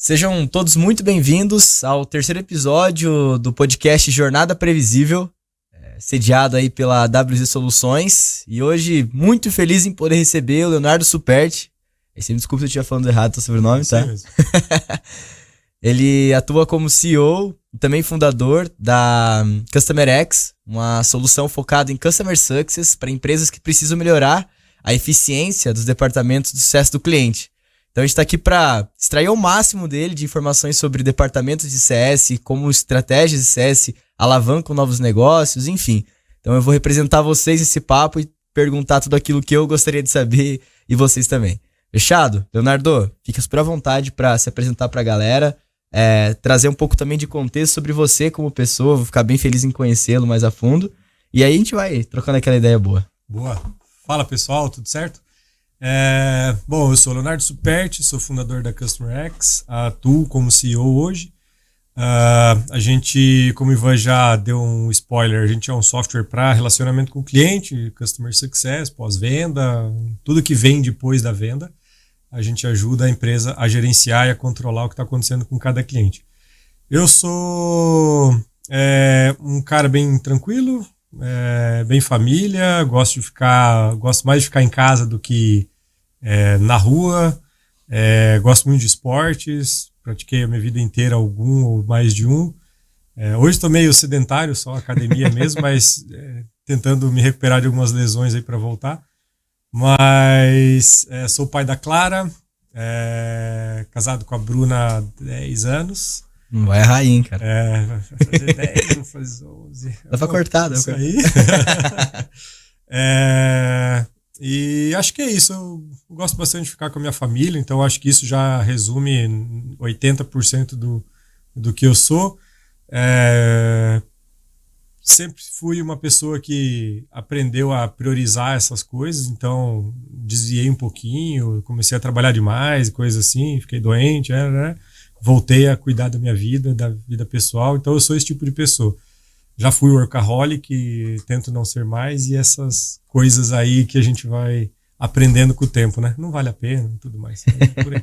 Sejam todos muito bem-vindos ao terceiro episódio do podcast Jornada Previsível, sediado aí pela WZ Soluções. E hoje, muito feliz em poder receber o Leonardo Superti. Me desculpa se eu estiver falando errado o seu sobrenome, tá? Ele atua como CEO e também fundador da Customer X, uma solução focada em Customer Success para empresas que precisam melhorar a eficiência dos departamentos de sucesso do cliente. Então a gente está aqui para extrair o máximo dele de informações sobre departamentos de CS, como estratégias de CS alavancam novos negócios, enfim. Então eu vou representar vocês nesse papo e perguntar tudo aquilo que eu gostaria de saber e vocês também. Fechado? Leonardo, fica super à vontade para se apresentar para a galera, trazer um pouco também de contexto sobre você como pessoa, vou ficar bem feliz em conhecê-lo mais a fundo. E aí a gente vai trocando aquela ideia boa. Boa. Fala pessoal, tudo certo? Bom, eu sou Leonardo Superti, sou fundador da Customer X, atuo como CEO hoje. A gente, como o Ivan já deu um spoiler, a gente é um software para relacionamento com o cliente, Customer Success, pós-venda, tudo que vem depois da venda. A gente ajuda a empresa a gerenciar e a controlar o que está acontecendo com cada cliente. Eu sou um cara bem tranquilo, bem família, gosto mais de ficar em casa do que na rua, gosto muito de esportes, pratiquei a minha vida inteira algum ou mais de um. Hoje estou meio sedentário, só academia mesmo, mas tentando me recuperar de algumas lesões aí para voltar. Mas sou pai da Clara, casado com a Bruna há 10 anos. Não vai errar aí, hein, cara. Vai fazer 10, vou fazer 11. Dá pra cortar, isso aí. E acho que é isso. Eu gosto bastante de ficar com a minha família, então acho que isso já resume 80% do que eu sou. Sempre fui uma pessoa que aprendeu a priorizar essas coisas, então desviei um pouquinho, comecei a trabalhar demais, coisas assim, fiquei doente, voltei a cuidar da minha vida, da vida pessoal, então eu sou esse tipo de pessoa. Já fui workaholic, tento não ser mais, e essas coisas aí que a gente vai aprendendo com o tempo, né? Não vale a pena e tudo mais. Por aí.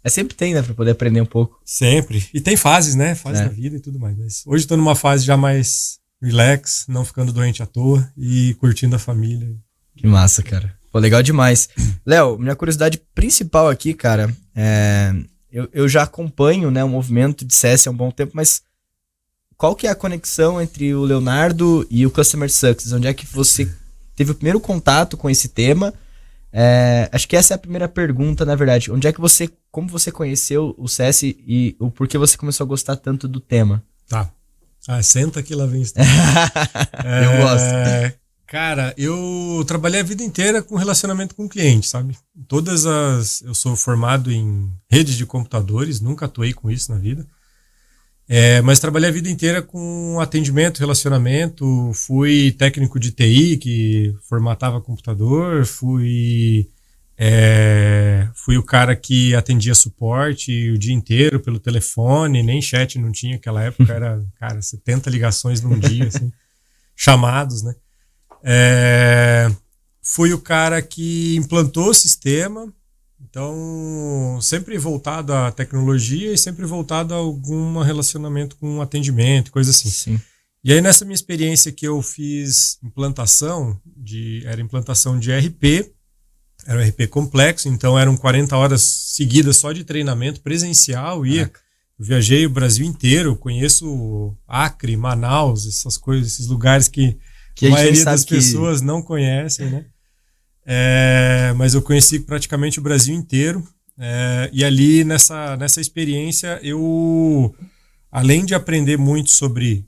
Sempre tem, né, pra poder aprender um pouco. Sempre. E tem fases, né? Fases da vida e tudo mais. Mas hoje tô numa fase já mais relax, não ficando doente à toa e curtindo a família. Que massa, cara. Pô, legal demais. Léo, minha curiosidade principal aqui, cara, eu já acompanho, né, o movimento de CS há um bom tempo, mas qual que é a conexão entre o Leonardo e o Customer Success? Onde é que você teve o primeiro contato com esse tema? Acho que essa é a primeira pergunta, na verdade. Como você conheceu o CS e o porquê você começou a gostar tanto do tema? Tá. Senta que lá vem isso. Eu gosto. Cara, eu trabalhei a vida inteira com relacionamento com o cliente, sabe? Eu sou formado em rede de computadores, nunca atuei com isso na vida. Mas trabalhei a vida inteira com atendimento, relacionamento, fui técnico de TI que formatava computador, fui o cara que atendia suporte o dia inteiro pelo telefone, nem chat não tinha naquela época, era, cara, 70 ligações num dia, assim, chamados, né? Fui o cara que implantou o sistema, então sempre voltado à tecnologia e sempre voltado a algum relacionamento com atendimento, coisa assim. Sim. E aí nessa minha experiência que eu fiz implantação de RP, era um RP complexo, então eram 40 horas seguidas só de treinamento presencial. Eu viajei o Brasil inteiro, conheço Acre, Manaus, essas coisas, esses lugares que a maioria das pessoas não conhecem, né? Mas eu conheci praticamente o Brasil inteiro. E ali nessa experiência, eu, além de aprender muito sobre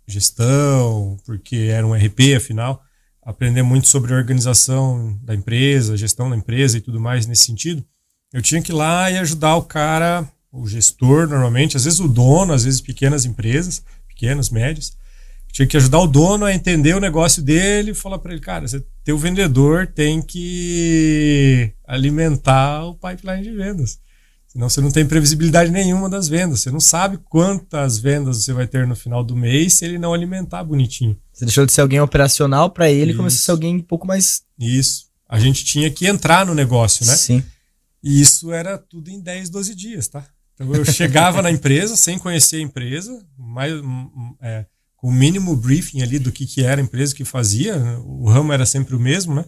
gestão, porque era um RP, afinal, aprender muito sobre a organização da empresa, gestão da empresa e tudo mais nesse sentido, eu tinha que ir lá e ajudar o cara, o gestor normalmente, às vezes o dono, às vezes pequenas empresas, pequenas, médias, tinha que ajudar o dono a entender o negócio dele e falar para ele, cara, teu vendedor tem que alimentar o pipeline de vendas. Senão você não tem previsibilidade nenhuma das vendas. Você não sabe quantas vendas você vai ter no final do mês se ele não alimentar bonitinho. Você deixou de ser alguém operacional para ele e começou a ser alguém um pouco mais... Isso. A gente tinha que entrar no negócio, né? Sim. E isso era tudo em 10, 12 dias, tá? Então eu chegava na empresa sem conhecer a empresa, com o mínimo briefing ali do que era a empresa, o que fazia. O ramo era sempre o mesmo, né?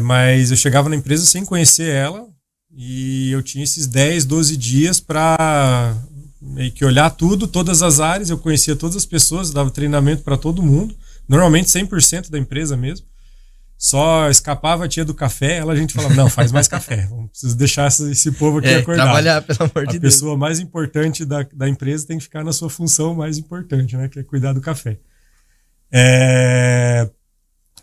Mas eu chegava na empresa sem conhecer ela e eu tinha esses 10, 12 dias para meio que olhar tudo, todas as áreas. Eu conhecia todas as pessoas, dava treinamento para todo mundo, normalmente 100% da empresa mesmo. Só escapava a tia do café, a gente falava, não, faz mais café, preciso deixar esse povo aqui acordado. Trabalhar, pelo amor de Deus. A pessoa mais importante da empresa tem que ficar na sua função mais importante, né, que é cuidar do café.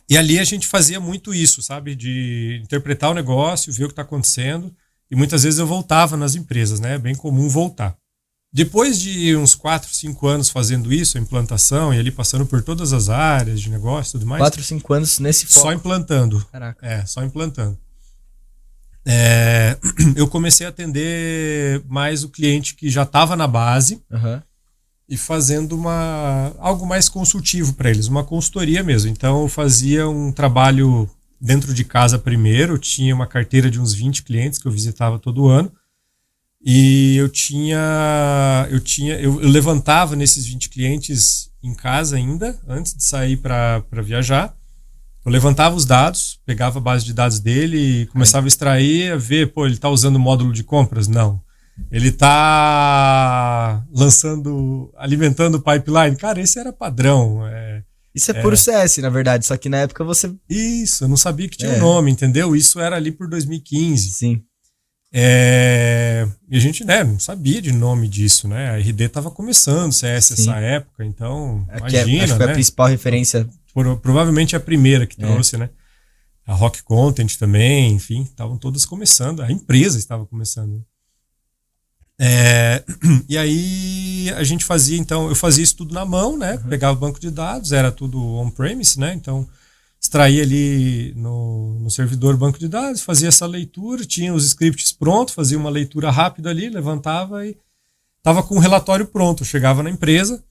E ali a gente fazia muito isso, sabe, de interpretar o negócio, ver o que está acontecendo, e muitas vezes eu voltava nas empresas, né, é bem comum voltar. Depois de uns 4, 5 anos fazendo isso, a implantação, e ali passando por todas as áreas de negócio e tudo mais. 4, 5 anos nesse foco. Só implantando. Caraca. Só implantando. Eu comecei a atender mais o cliente que já estava na base e fazendo algo mais consultivo para eles, uma consultoria mesmo. Então eu fazia um trabalho dentro de casa primeiro, eu tinha uma carteira de uns 20 clientes que eu visitava todo ano. E eu levantava nesses 20 clientes em casa ainda, antes de sair para viajar. Eu levantava os dados, pegava a base de dados dele e começava a extrair, a ver, ele está usando o módulo de compras? Não. Ele está alimentando o pipeline? Cara, esse era padrão. Isso é puro CS, na verdade, só que na época você... Isso, eu não sabia que tinha um nome, entendeu? Isso era ali por 2015. Sim. E a gente não sabia de nome disso, né? A RD estava começando CS nessa época, então imagina, acho que foi a principal referência. Provavelmente a primeira que trouxe, né? A Rock Content também, enfim, estavam todas começando, a empresa estava começando. E aí a gente fazia, então, eu fazia isso tudo na mão, né? Pegava o banco de dados, era tudo on-premise, né? Então extraía ali no servidor banco de dados, fazia essa leitura, tinha os scripts prontos, fazia uma leitura rápida ali, levantava e estava com o relatório pronto. Eu chegava na empresa,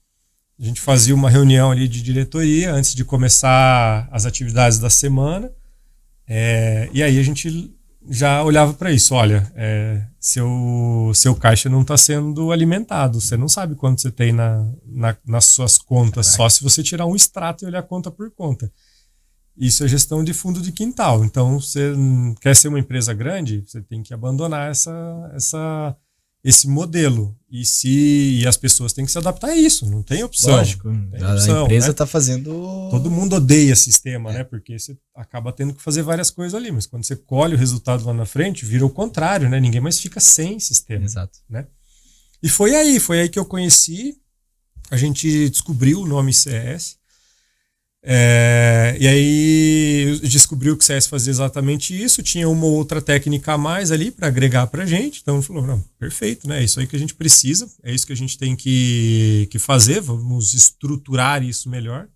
a gente fazia uma reunião ali de diretoria antes de começar as atividades da semana, e aí a gente já olhava para isso. Olha, seu caixa não está sendo alimentado, você não sabe quanto você tem nas suas contas. Caraca. Só se você tirar um extrato e olhar conta por conta. Isso é gestão de fundo de quintal. Então, você quer ser uma empresa grande, você tem que abandonar esse modelo. E as pessoas têm que se adaptar a isso. Não tem opção. Lógico. A empresa está fazendo... Todo mundo odeia sistema, né? Porque você acaba tendo que fazer várias coisas ali. Mas quando você colhe o resultado lá na frente, vira o contrário, né? Ninguém mais fica sem sistema. Exato. Né? E foi aí que eu conheci. A gente descobriu o nome CS. E aí descobriu que o CS fazia exatamente isso, tinha uma ou outra técnica a mais ali para agregar para a gente, então falou, não, perfeito, né? É isso aí que a gente precisa, é isso que a gente tem que fazer, vamos estruturar isso melhor.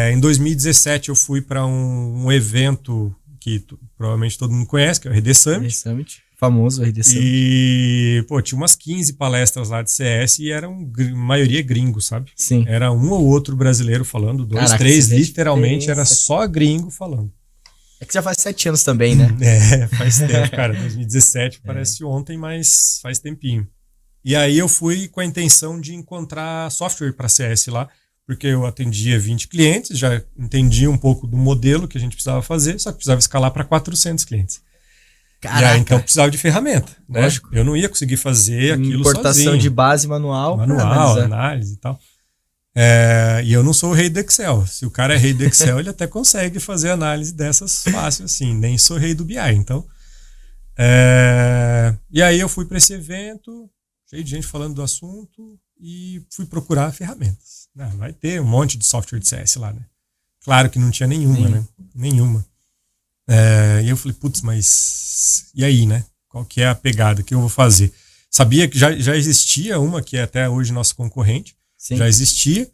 Em 2017 eu fui para um evento que provavelmente todo mundo conhece, que é o RD Summit. RD Summit. Famoso RD Summit. E, tinha umas 15 palestras lá de CS e eram maioria gringo, sabe? Sim. Era um ou outro brasileiro falando, 2, 3, literalmente era só gringo falando. É que já faz 7 anos também, né? Faz tempo, cara. 2017 parece ontem, mas faz tempinho. E aí eu fui com a intenção de encontrar software para CS lá, porque eu atendia 20 clientes, já entendia um pouco do modelo que a gente precisava fazer, só que precisava escalar para 400 clientes. Caraca. E aí, então precisava de ferramenta, né? Lógico. Eu não ia conseguir fazer aquilo Importação sozinho. de base manual, análise e tal. E eu não sou o rei do Excel. Se o cara é rei do Excel, ele até consegue fazer análise dessas fácil assim. Nem sou rei do BI, então. E aí eu fui para esse evento, cheio de gente falando do assunto e fui procurar ferramentas. Vai ter um monte de software de CS lá, né? Claro que não tinha nenhuma, né? Nenhuma. E eu falei, putz, mas e aí, né? Qual que é a pegada? O que eu vou fazer? Sabia que já existia uma, que é até hoje nosso concorrente. Sim. Já existia,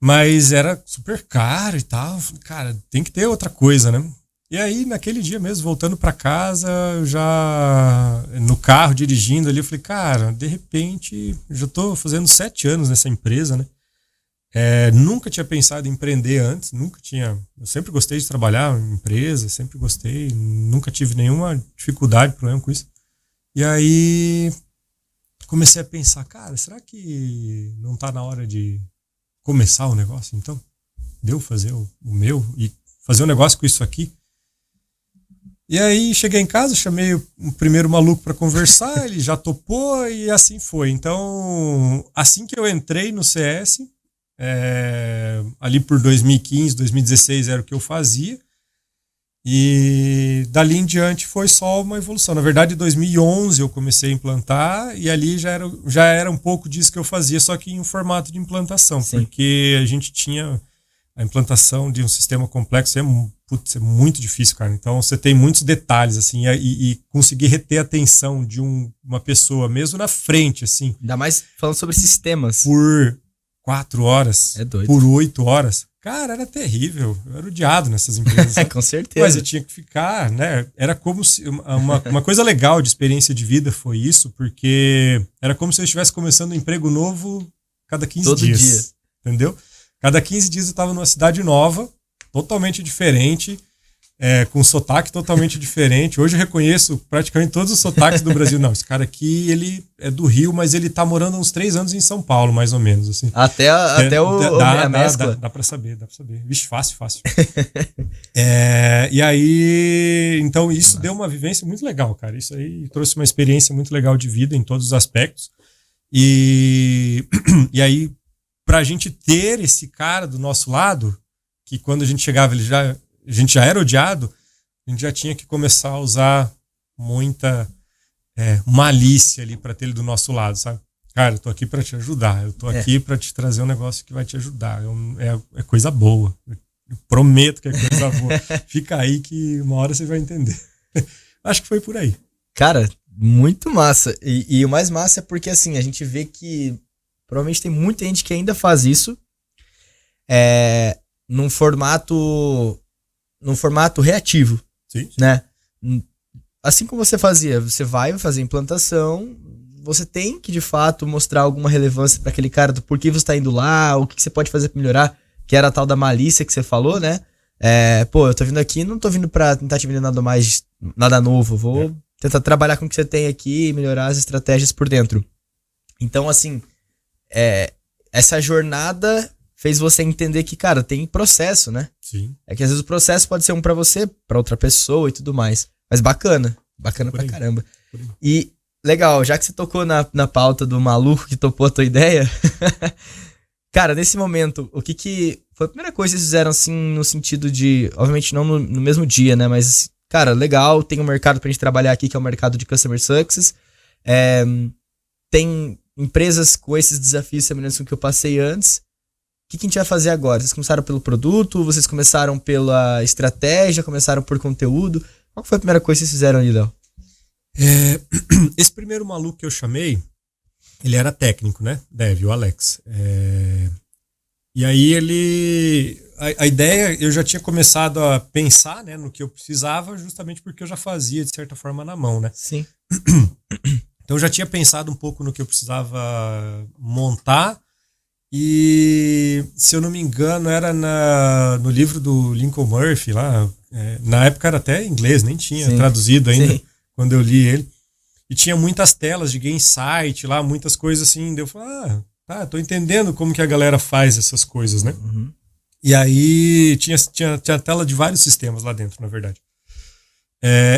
mas era super caro e tal. Falei, cara, tem que ter outra coisa, né? E aí, naquele dia mesmo, voltando para casa, eu já no carro, dirigindo ali, eu falei, cara, de repente, já tô fazendo 7 anos nessa empresa, né? Nunca tinha pensado em empreender antes, eu sempre gostei de trabalhar em empresa, sempre gostei, nunca tive nenhuma dificuldade, problema com isso. E aí comecei a pensar, cara, será que não tá na hora de começar o negócio, então? Deu fazer o meu e fazer um negócio com isso aqui? E aí cheguei em casa, chamei o primeiro maluco para conversar, ele já topou e assim foi. Então, assim que eu entrei no CS, ali por 2015, 2016 era o que eu fazia. E dali em diante foi só uma evolução. Na verdade, em 2011 eu comecei a implantar e ali já era um pouco disso que eu fazia, só que em um formato de implantação. Sim. Porque a gente tinha a implantação de um sistema complexo, é muito difícil, cara. Então você tem muitos detalhes, assim, e conseguir reter a atenção de uma pessoa, mesmo na frente, assim. Ainda mais falando sobre sistemas. Por 4 horas, doido. Por 8 horas. Cara, era terrível. Eu era odiado nessas empresas. Com certeza. Mas eu tinha que ficar, né? Era como se... Uma coisa legal de experiência de vida foi isso, porque era como se eu estivesse começando um emprego novo cada 15 Todo dias. dia. Entendeu? Cada 15 dias eu estava numa cidade nova, totalmente diferente, com um sotaque totalmente diferente. Hoje eu reconheço praticamente todos os sotaques do Brasil. Não, esse cara aqui, ele é do Rio, mas ele tá morando há uns 3 anos em São Paulo, mais ou menos. Assim. Até a mescla. Dá pra saber. Vixe, fácil. E aí, então isso deu uma vivência muito legal, cara. Isso aí trouxe uma experiência muito legal de vida em todos os aspectos. E aí, pra gente ter esse cara do nosso lado, que quando a gente chegava, a gente já era odiado, a gente já tinha que começar a usar muita malícia ali para ter ele do nosso lado, sabe? Cara, eu tô aqui para te ajudar, eu tô aqui para te trazer um negócio que vai te ajudar, é coisa boa, eu prometo que é coisa boa. Fica aí que uma hora você vai entender. Acho que foi por aí. Cara, muito massa. E o mais massa é porque, assim, a gente vê que provavelmente tem muita gente que ainda faz isso num formato reativo. Sim. Né? Assim como você fazia, você vai fazer implantação, você tem que de fato mostrar alguma relevância para aquele cara do porquê você está indo lá, o que você pode fazer para melhorar, que era a tal da malícia que você falou, né? Eu tô vindo aqui, não tô vindo para tentar te vender nada novo, vou tentar trabalhar com o que você tem aqui e melhorar as estratégias por dentro. Então, assim, essa jornada fez você entender que, cara, tem processo, né? Sim. É que às vezes o processo pode ser um pra você, pra outra pessoa e tudo mais. Mas bacana pra caramba. E, legal, já que você tocou na pauta do maluco que topou a tua ideia, cara, nesse momento, o que foi a primeira coisa que vocês fizeram, assim, no sentido de, obviamente não no mesmo dia, né? Mas, cara, legal, tem um mercado pra gente trabalhar aqui, que é o mercado de Customer Success. Tem empresas com esses desafios semelhantes com o que eu passei antes. O que a gente vai fazer agora? Vocês começaram pelo produto? Vocês começaram pela estratégia? Começaram por conteúdo? Qual foi a primeira coisa que vocês fizeram ali, Léo? Esse primeiro maluco que eu chamei, ele era técnico, né? Dev, o Alex. E aí a ideia, eu já tinha começado a pensar, né, no que eu precisava, justamente porque eu já fazia, de certa forma, na mão, né? Sim. Então eu já tinha pensado um pouco no que eu precisava montar. E, se eu não me engano, era no livro do Lincoln Murphy lá. Na época era até em inglês, nem tinha traduzido ainda, quando eu li ele. E tinha muitas telas de Game Insight lá, muitas coisas assim. Daí eu falei, tô entendendo como que a galera faz essas coisas, né? Uhum. E aí tinha tela de vários sistemas lá dentro, na verdade.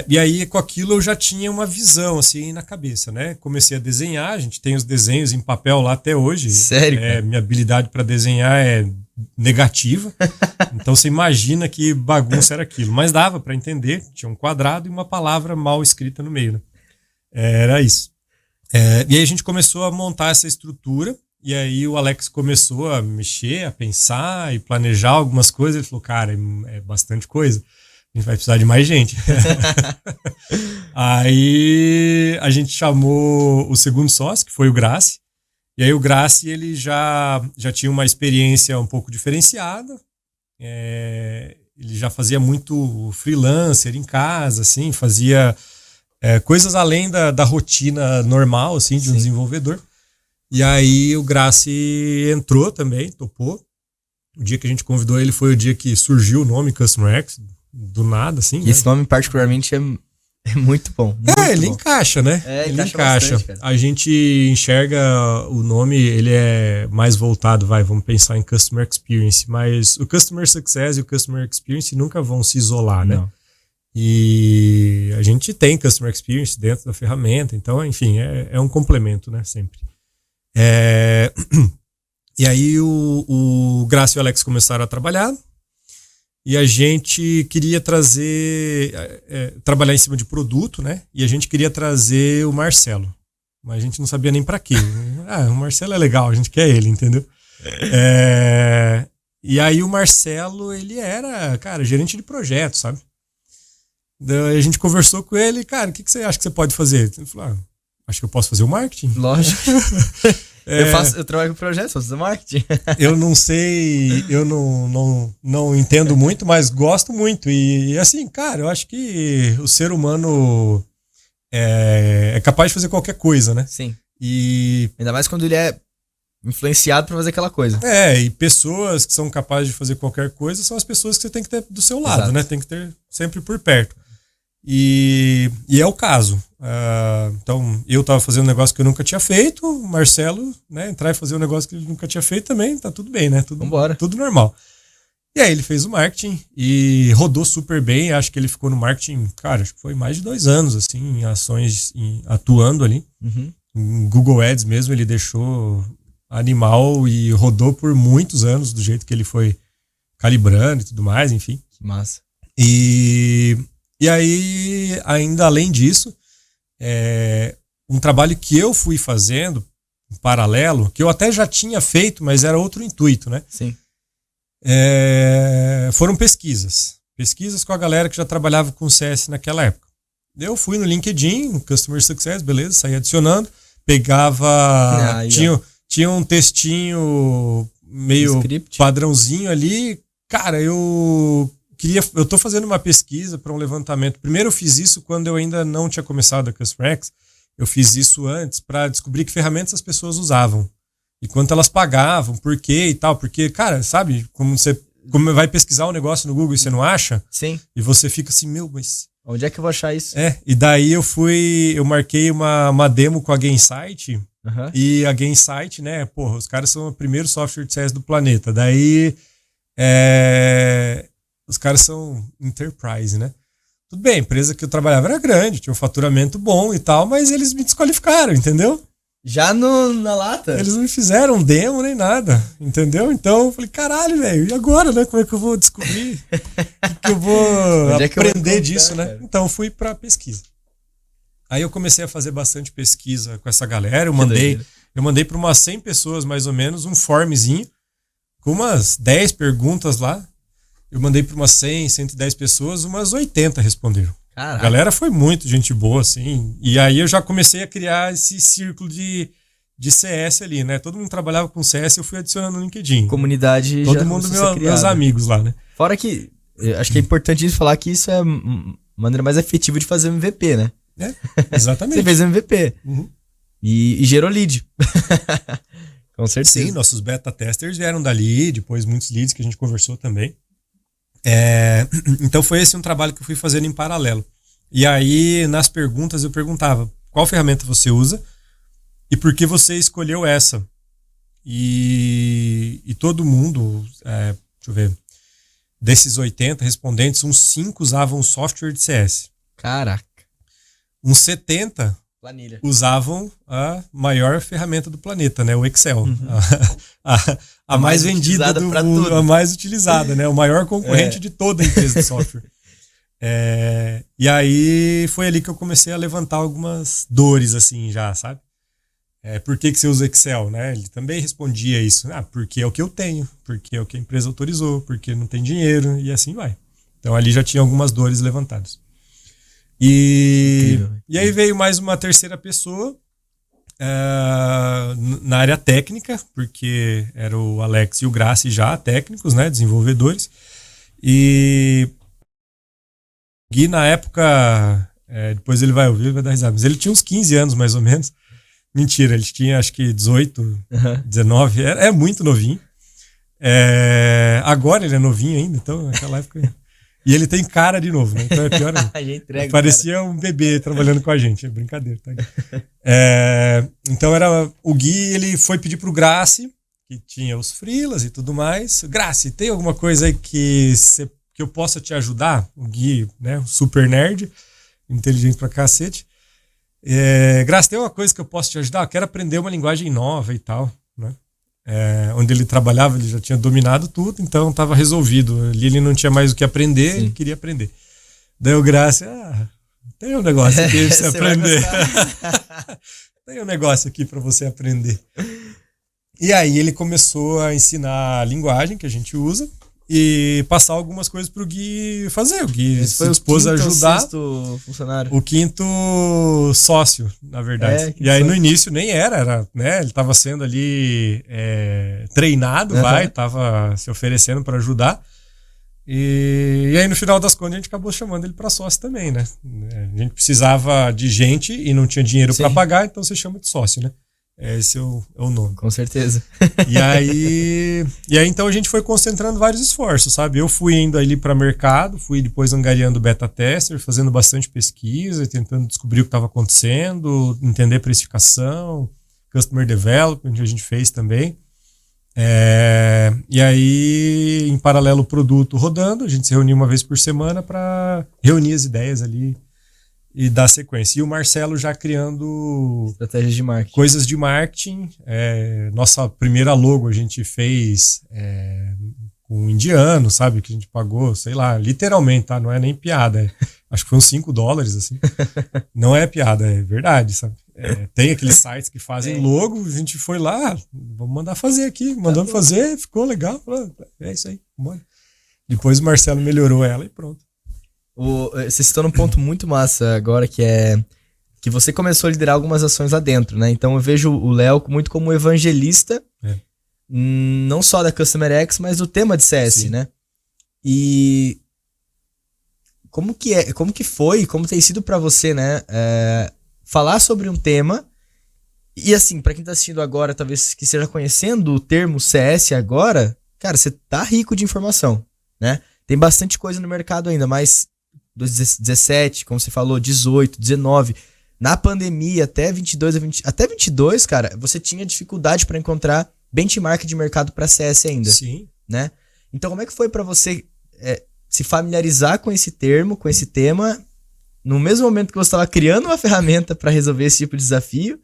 E aí, com aquilo, eu já tinha uma visão, assim, na cabeça, né? Comecei a desenhar, a gente tem os desenhos em papel lá até hoje. Sério? Minha habilidade para desenhar é negativa. Então, você imagina que bagunça era aquilo. Mas dava para entender, tinha um quadrado e uma palavra mal escrita no meio, né? Era isso. E aí, a gente começou a montar essa estrutura. E aí, o Alex começou a mexer, a pensar e planejar algumas coisas. Ele falou, cara, é bastante coisa. A gente vai precisar de mais gente. Aí a gente chamou o segundo sócio, que foi o Graci. E aí o Graci, ele já tinha uma experiência um pouco diferenciada. Ele já fazia muito freelancer em casa, assim, fazia coisas além da rotina normal, assim, de um desenvolvedor. E aí o Graci entrou também, topou. O dia que a gente convidou ele foi o dia que surgiu o nome Customer X, do nada, assim. E esse nome particularmente É muito bom. Ele encaixa, né? Ele encaixa. Bastante, a gente enxerga o nome, ele é mais voltado, vamos pensar em Customer Experience, mas o Customer Success e o Customer Experience nunca vão se isolar, né? Não. E a gente tem Customer Experience dentro da ferramenta, então, enfim, é um complemento, né? Sempre. E aí o Graça e o Alex começaram a trabalhar, e a gente queria trabalhar em cima de produto, né? E a gente queria trazer o Marcelo. Mas a gente não sabia nem pra quê. O Marcelo é legal, a gente quer ele, entendeu? E aí o Marcelo, ele era, cara, gerente de projeto, sabe? Daí a gente conversou com ele, cara, o que você acha que você pode fazer? Ele falou, acho que eu posso fazer o marketing. Lógico. Eu trabalho com projetos, faço marketing. Eu não sei, eu não entendo muito, mas gosto muito. E assim, cara, eu acho que o ser humano é capaz de fazer qualquer coisa, né? Sim. E ainda mais quando ele é influenciado pra fazer aquela coisa. E pessoas que são capazes de fazer qualquer coisa são as pessoas que você tem que ter do seu lado, Exato. né? Tem que ter sempre por perto. E é o caso. Então, eu tava fazendo um negócio que eu nunca tinha feito, o Marcelo, né, entrar e fazer um negócio que ele nunca tinha feito também, tá tudo bem, né? Vambora. Tudo normal. E aí ele fez o marketing e rodou super bem. Acho que ele ficou no marketing, cara, acho que foi mais de 2 anos, assim, em ações, atuando ali. Uhum. Em Google Ads mesmo, ele deixou animal e rodou por muitos anos, do jeito que ele foi calibrando e tudo mais, enfim. Que massa. E aí, ainda além disso, um trabalho que eu fui fazendo em paralelo, que eu até já tinha feito, mas era outro intuito, né? Sim. Foram pesquisas. Pesquisas com a galera que já trabalhava com CS naquela época. Eu fui no LinkedIn, Customer Success, beleza, saí adicionando, pegava... Tinha um textinho meio Script. padrãozinho ali. Cara, eu tô fazendo uma pesquisa para um levantamento. Primeiro eu fiz isso quando eu ainda não tinha começado a Customer X. Eu fiz isso antes para descobrir que ferramentas as pessoas usavam. E quanto elas pagavam, por quê e tal. Porque, cara, sabe, como vai pesquisar um negócio no Google e você não acha? Sim. E você fica assim, mas... Onde é que eu vou achar isso? E daí eu marquei uma demo com a Gainsight. Uhum. E a Gainsight, né, porra, os caras são o primeiro software de CS do planeta. Daí, os caras são enterprise, né? Tudo bem, a empresa que eu trabalhava era grande, tinha um faturamento bom e tal, mas eles me desqualificaram, entendeu? Já na lata? Eles não me fizeram demo nem nada, entendeu? Então eu falei, caralho, velho, e agora, né? Como é que eu vou descobrir? O que eu vou aprender disso, né? Então eu fui pra pesquisa. Aí eu comecei a fazer bastante pesquisa com essa galera. Eu mandei para umas 100 pessoas, mais ou menos, um formzinho com umas 10 perguntas lá. Eu mandei para umas 100, 110 pessoas, umas 80 responderam. Caraca. A galera foi muito gente boa, assim. E aí eu já comecei a criar esse círculo de CS ali, né? Todo mundo trabalhava com CS, eu fui adicionando no LinkedIn. Comunidade. Todo mundo meus amigos lá, né? Fora que, acho que é importante falar que isso é a maneira mais efetiva de fazer MVP, né? Exatamente. Você fez MVP. Uhum. E gerou lead. Com certeza. Sim, nossos beta testers vieram dali, depois muitos leads que a gente conversou também. Então foi esse um trabalho que eu fui fazendo em paralelo. E aí, nas perguntas, eu perguntava qual ferramenta você usa e por que você escolheu essa. E todo mundo, deixa eu ver, desses 80 respondentes, uns 5 usavam software de CS. Caraca. Uns 70 planilha. Usavam a maior ferramenta do planeta, né? O Excel. Uhum. A mais vendida do mundo, a mais utilizada, né? O maior concorrente de toda a empresa de software. E aí foi ali que eu comecei a levantar algumas dores, assim, já, sabe? Por que você usa Excel, né? Ele também respondia isso. Porque é o que eu tenho, porque é o que a empresa autorizou, porque não tem dinheiro, e assim vai. Então ali já tinha algumas dores levantadas. E aí veio mais uma terceira pessoa na área técnica, porque era o Alex e o Graci já técnicos, né, desenvolvedores. E Gui, na época, depois ele vai ouvir, vai dar risada, mas ele tinha uns 15 anos mais ou menos. Mentira, ele tinha acho que 18, 19, é muito novinho. Agora ele é novinho ainda, então naquela época... E ele tem cara de novo, né? Então é pior ainda. Já entrega, Parecia um bebê trabalhando com a gente. É brincadeira, tá? Então o Gui, ele foi pedir pro Graci, que tinha os freelas e tudo mais. Graci, tem alguma coisa aí que eu possa te ajudar? O Gui, né? Um super nerd, inteligente pra cacete. Graci, tem uma coisa que eu posso te ajudar? Eu quero aprender uma linguagem nova e tal, né? Onde ele trabalhava, ele já tinha dominado tudo, então estava resolvido. Ali ele não tinha mais o que aprender, Sim. Ele queria aprender. Daí o Graça, tem um negócio aqui pra você aprender. Tem um negócio aqui para você aprender. E aí ele começou a ensinar a linguagem que a gente usa e passar algumas coisas pro Gui fazer. O Gui se dispôs a ajudar. Funcionário. O quinto sócio, na verdade. E aí no início nem era, né? Ele estava sendo ali treinado, tava se oferecendo para ajudar. E aí no final das contas a gente acabou chamando ele para sócio também, né? A gente precisava de gente e não tinha dinheiro para pagar, então você chama de sócio, né? Esse é o nome. Com certeza. E aí então a gente foi concentrando vários esforços, sabe? Eu fui indo ali para mercado, fui depois angariando beta tester, fazendo bastante pesquisa, tentando descobrir o que estava acontecendo, entender precificação, customer development, a gente fez também. E aí, em paralelo, o produto rodando, a gente se reunia uma vez por semana para reunir as ideias ali e dar sequência. E o Marcelo já criando estratégias de marketing. Coisas de marketing. Nossa primeira logo a gente fez com um indiano, sabe? Que a gente pagou, sei lá, literalmente, tá? Não é nem piada. Acho que foi uns $5, assim. Não é piada, é verdade, sabe? Tem aqueles sites que fazem logo, a gente foi lá, vamos mandar fazer aqui. Mandamos fazer, ficou legal. É isso aí, bora. Depois o Marcelo melhorou ela e pronto. Você citou num ponto muito massa agora, que é que você começou a liderar algumas ações lá dentro, né? Então eu vejo o Léo muito como evangelista, não só da Customer X, mas do tema de CS, Sim. né? E como que foi, como tem sido pra você, né? Falar sobre um tema, e assim, pra quem tá assistindo agora, talvez que esteja conhecendo o termo CS agora, cara, você tá rico de informação, né? Tem bastante coisa no mercado ainda, mas 17, como você falou, 18, 19, na pandemia até 22, cara, você tinha dificuldade para encontrar benchmark de mercado para CS ainda. Sim. Né? Então como é que foi para você se familiarizar com esse termo, com esse tema, no mesmo momento que você estava criando uma ferramenta para resolver esse tipo de desafio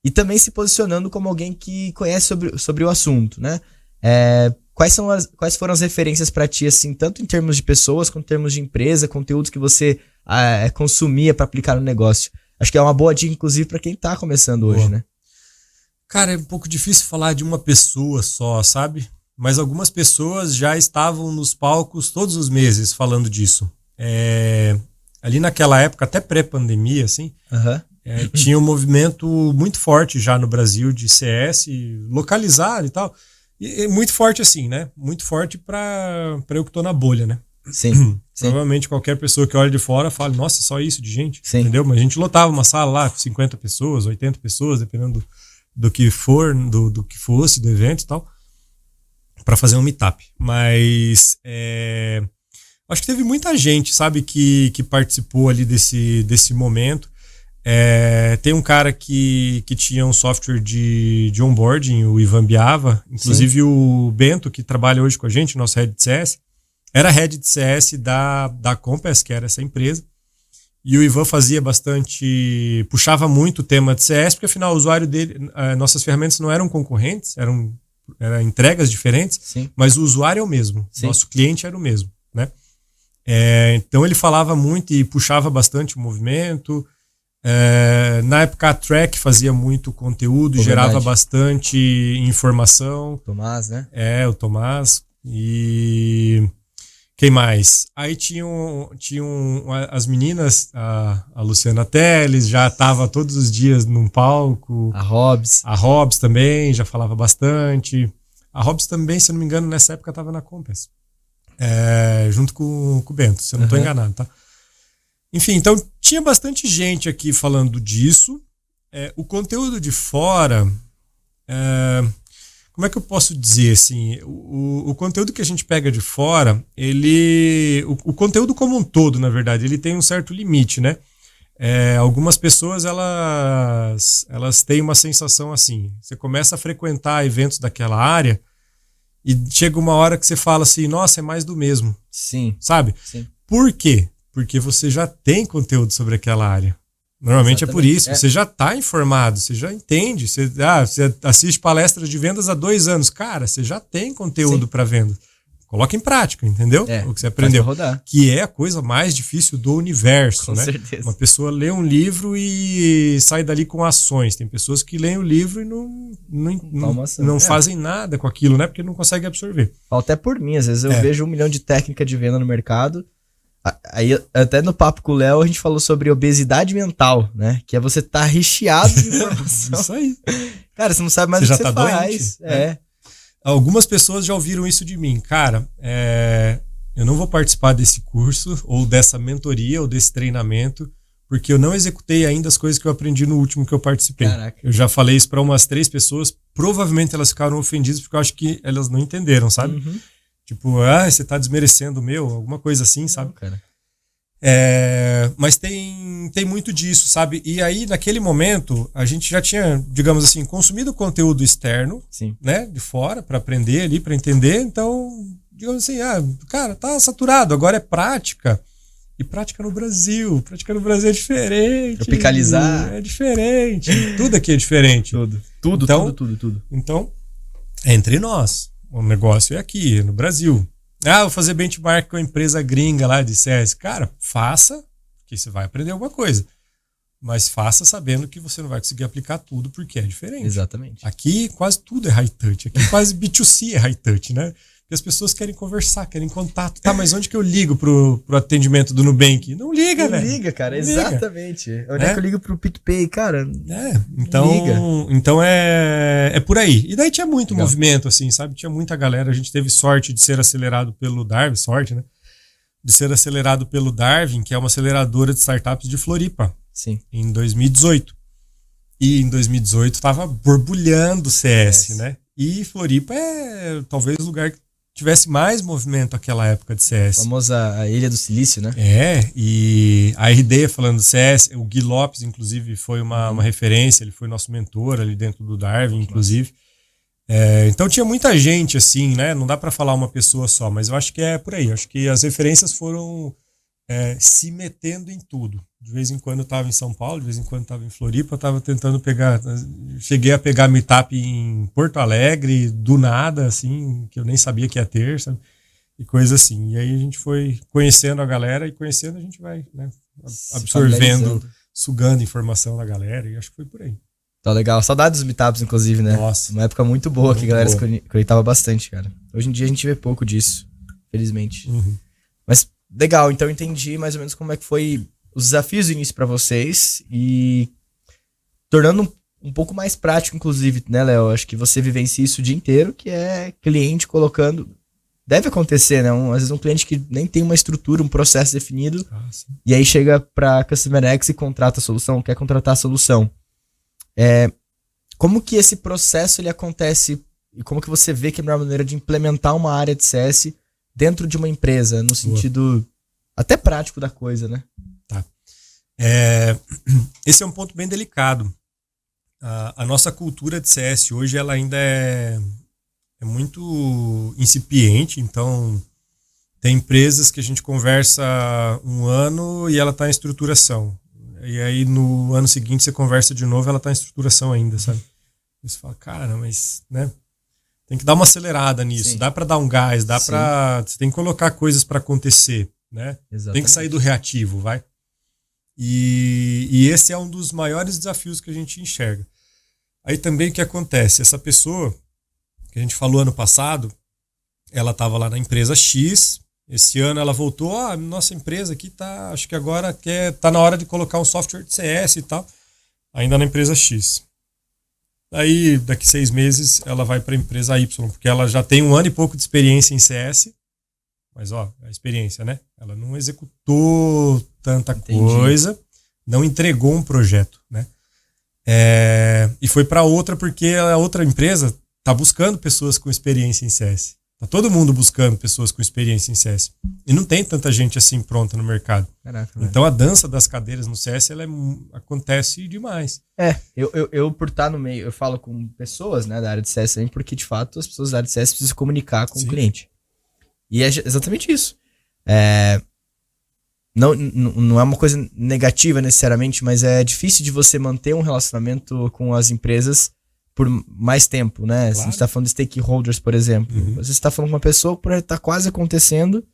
e também se posicionando como alguém que conhece sobre o assunto, né? Quais foram as referências para ti, assim, tanto em termos de pessoas, quanto em termos de empresa, conteúdos que você consumia para aplicar no negócio? Acho que é uma boa dica, inclusive, para quem tá começando hoje, né? Cara, é um pouco difícil falar de uma pessoa só, sabe? Mas algumas pessoas já estavam nos palcos todos os meses falando disso. Ali naquela época, até pré-pandemia, assim, tinha um movimento muito forte já no Brasil de CS, localizado e tal. E muito forte assim, né? Muito forte pra eu que tô na bolha, né? Sim. Provavelmente qualquer pessoa que olha de fora fala, nossa, só isso de gente, Sim. Entendeu? Mas a gente lotava uma sala lá, 50 pessoas, 80 pessoas, dependendo do que for, do que fosse, do evento e tal, pra fazer um meetup. Mas acho que teve muita gente, sabe, que participou ali desse momento. Tem um cara que tinha um software de onboarding, o Ivan Biava, inclusive Sim. O Bento, que trabalha hoje com a gente, nosso head de CS, era head de CS da Compass, que era essa empresa, e o Ivan puxava muito o tema de CS, porque afinal o usuário dele, nossas ferramentas não eram concorrentes, eram entregas diferentes, Sim. Mas o usuário é o mesmo, Sim. Nosso cliente era o mesmo, né? Então ele falava muito e puxava bastante o movimento. Na época a Track fazia muito conteúdo, gerava bastante informação. Tomás, né? O Tomás. E quem mais? Aí tinham as meninas, a Luciana Teles já estava todos os dias num palco. A Hobbs também já falava bastante. A Hobbs também, se eu não me engano, nessa época estava na Compass. Junto com o Bento, se eu não estou enganado, tá? Enfim, então tinha bastante gente aqui falando disso. O conteúdo de fora, como é que eu posso dizer, assim, o conteúdo que a gente pega de fora, o conteúdo como um todo, na verdade, ele tem um certo limite, né? Algumas pessoas, elas têm uma sensação assim, você começa a frequentar eventos daquela área e chega uma hora que você fala assim, nossa, é mais do mesmo. Sim. Sabe? Sim. Por quê? Porque você já tem conteúdo sobre aquela área. Normalmente é por isso. Você já está informado, você já entende. Você assiste palestras de vendas há 2 anos. Cara, você já tem conteúdo para venda. Coloca em prática, entendeu? O que você aprendeu. Rodar. Que é a coisa mais difícil do universo, com né? certeza. Uma pessoa lê um livro e sai dali com ações. Tem pessoas que leem o livro e não fazem nada com aquilo, né? Porque não conseguem absorver. Até por mim, às vezes eu vejo 1 milhão de técnicas de venda no mercado. Aí, até no papo com o Léo, a gente falou sobre obesidade mental, né? Que é você tá recheado de informação. Isso aí. Cara, você não sabe mais o que você faz. Doente? Algumas pessoas já ouviram isso de mim. Cara, eu não vou participar desse curso, ou dessa mentoria, ou desse treinamento, porque eu não executei ainda as coisas que eu aprendi no último que eu participei. Caraca. Eu já falei isso para umas 3 pessoas, provavelmente elas ficaram ofendidas, porque eu acho que elas não entenderam, sabe? Uhum. Tipo, você tá desmerecendo o meu, alguma coisa assim, sabe? Não, cara. Mas tem muito disso, sabe? E aí, naquele momento, a gente já tinha, digamos assim, consumido conteúdo externo, Sim. né? De fora, para aprender ali, para entender. Então, digamos assim, cara, tá saturado, agora é prática. E prática no Brasil. Prática no Brasil é diferente. Tropicalizar. É diferente. Tudo aqui é diferente. Tudo. Então, é entre nós. O negócio é aqui, no Brasil. Vou fazer benchmark com a empresa gringa lá de CS. Cara, faça, que você vai aprender alguma coisa. Mas faça sabendo que você não vai conseguir aplicar tudo, porque é diferente. Exatamente. Aqui quase tudo é high touch. Aqui quase B2C é high touch, né? Porque as pessoas querem conversar, querem contato. Tá, mas onde que eu ligo pro atendimento do Nubank? Não liga, velho. Não liga, cara. Não exatamente. Liga. Onde é que eu ligo pro PicPay, cara? Então é por aí. E daí tinha muito movimento, assim, sabe? Tinha muita galera. A gente teve sorte de ser acelerado pelo Darwin, né? De ser acelerado pelo Darwin, que é uma aceleradora de startups de Floripa. Sim. Em 2018. E em 2018 tava borbulhando o CS, né? E Floripa é talvez o lugar que tivesse mais movimento naquela época de CS. A famosa Ilha do Silício, né? E a RD falando do CS, o Gui Lopes, inclusive, foi uma referência, ele foi nosso mentor ali dentro do Darwin, inclusive. Então tinha muita gente, assim, né? Não dá para falar uma pessoa só, mas eu acho que é por aí. Eu acho que as referências foram se metendo em tudo. De vez em quando eu estava em São Paulo, de vez em quando eu estava em Floripa, eu estava tentando cheguei a pegar meetup em Porto Alegre, do nada, assim, que eu nem sabia que ia ter, sabe? E coisa assim. E aí a gente foi conhecendo a galera, e conhecendo a gente vai, né, absorvendo, sugando informação da galera, e acho que foi por aí. Tá legal. Saudades dos meetups, inclusive, né? Nossa. Uma época muito boa que a galera se conectava bastante, cara. Hoje em dia a gente vê pouco disso, felizmente. Uhum. Mas legal, então eu entendi mais ou menos como é que foi os desafios do início para vocês e tornando um pouco mais prático, inclusive, né, Léo? Acho que você vivencia isso o dia inteiro, que é cliente colocando... Deve acontecer, né? Às vezes um cliente que nem tem uma estrutura, um processo definido, e aí chega pra Customer X e contrata a solução, quer contratar a solução. Como que esse processo ele acontece e como que você vê que é a melhor maneira de implementar uma área de CS dentro de uma empresa, no sentido até prático da coisa, né? Tá. Esse é um ponto bem delicado. A nossa cultura de CS hoje ela ainda é muito incipiente, então tem empresas que a gente conversa 1 ano e ela está em estruturação. E aí no ano seguinte você conversa de novo, ela está em estruturação ainda, sabe? E você fala, cara, mas, né? Tem que dar uma acelerada nisso. Sim. Dá para dar um gás, você tem que colocar coisas para acontecer, né? Exatamente. Tem que sair do reativo, vai. E esse é um dos maiores desafios que a gente enxerga. Aí também o que acontece? Essa pessoa que a gente falou ano passado, ela estava lá na empresa X, esse ano ela voltou, nossa empresa aqui tá, acho que agora tá na hora de colocar um software de CS e tal, ainda na empresa X. Aí, daqui 6 meses, ela vai para a empresa Y, porque ela já tem 1 ano e pouco de experiência em CS, mas a experiência, né? Ela não executou tanta coisa, não entregou um projeto, né? E foi para outra porque a outra empresa tá buscando pessoas com experiência em CS. Tá todo mundo buscando pessoas com experiência em CS. E não tem tanta gente assim pronta no mercado. Caraca, então a dança das cadeiras no CS acontece demais. Eu por estar no meio, eu falo com pessoas, né, da área de CS também, porque de fato as pessoas da área de CS precisam comunicar com o cliente. E é exatamente isso. Não é uma coisa negativa necessariamente, mas é difícil de você manter um relacionamento com as empresas por mais tempo, né? Claro. Se a gente tá falando de stakeholders, por exemplo. Você está falando com uma pessoa que tá quase acontecendo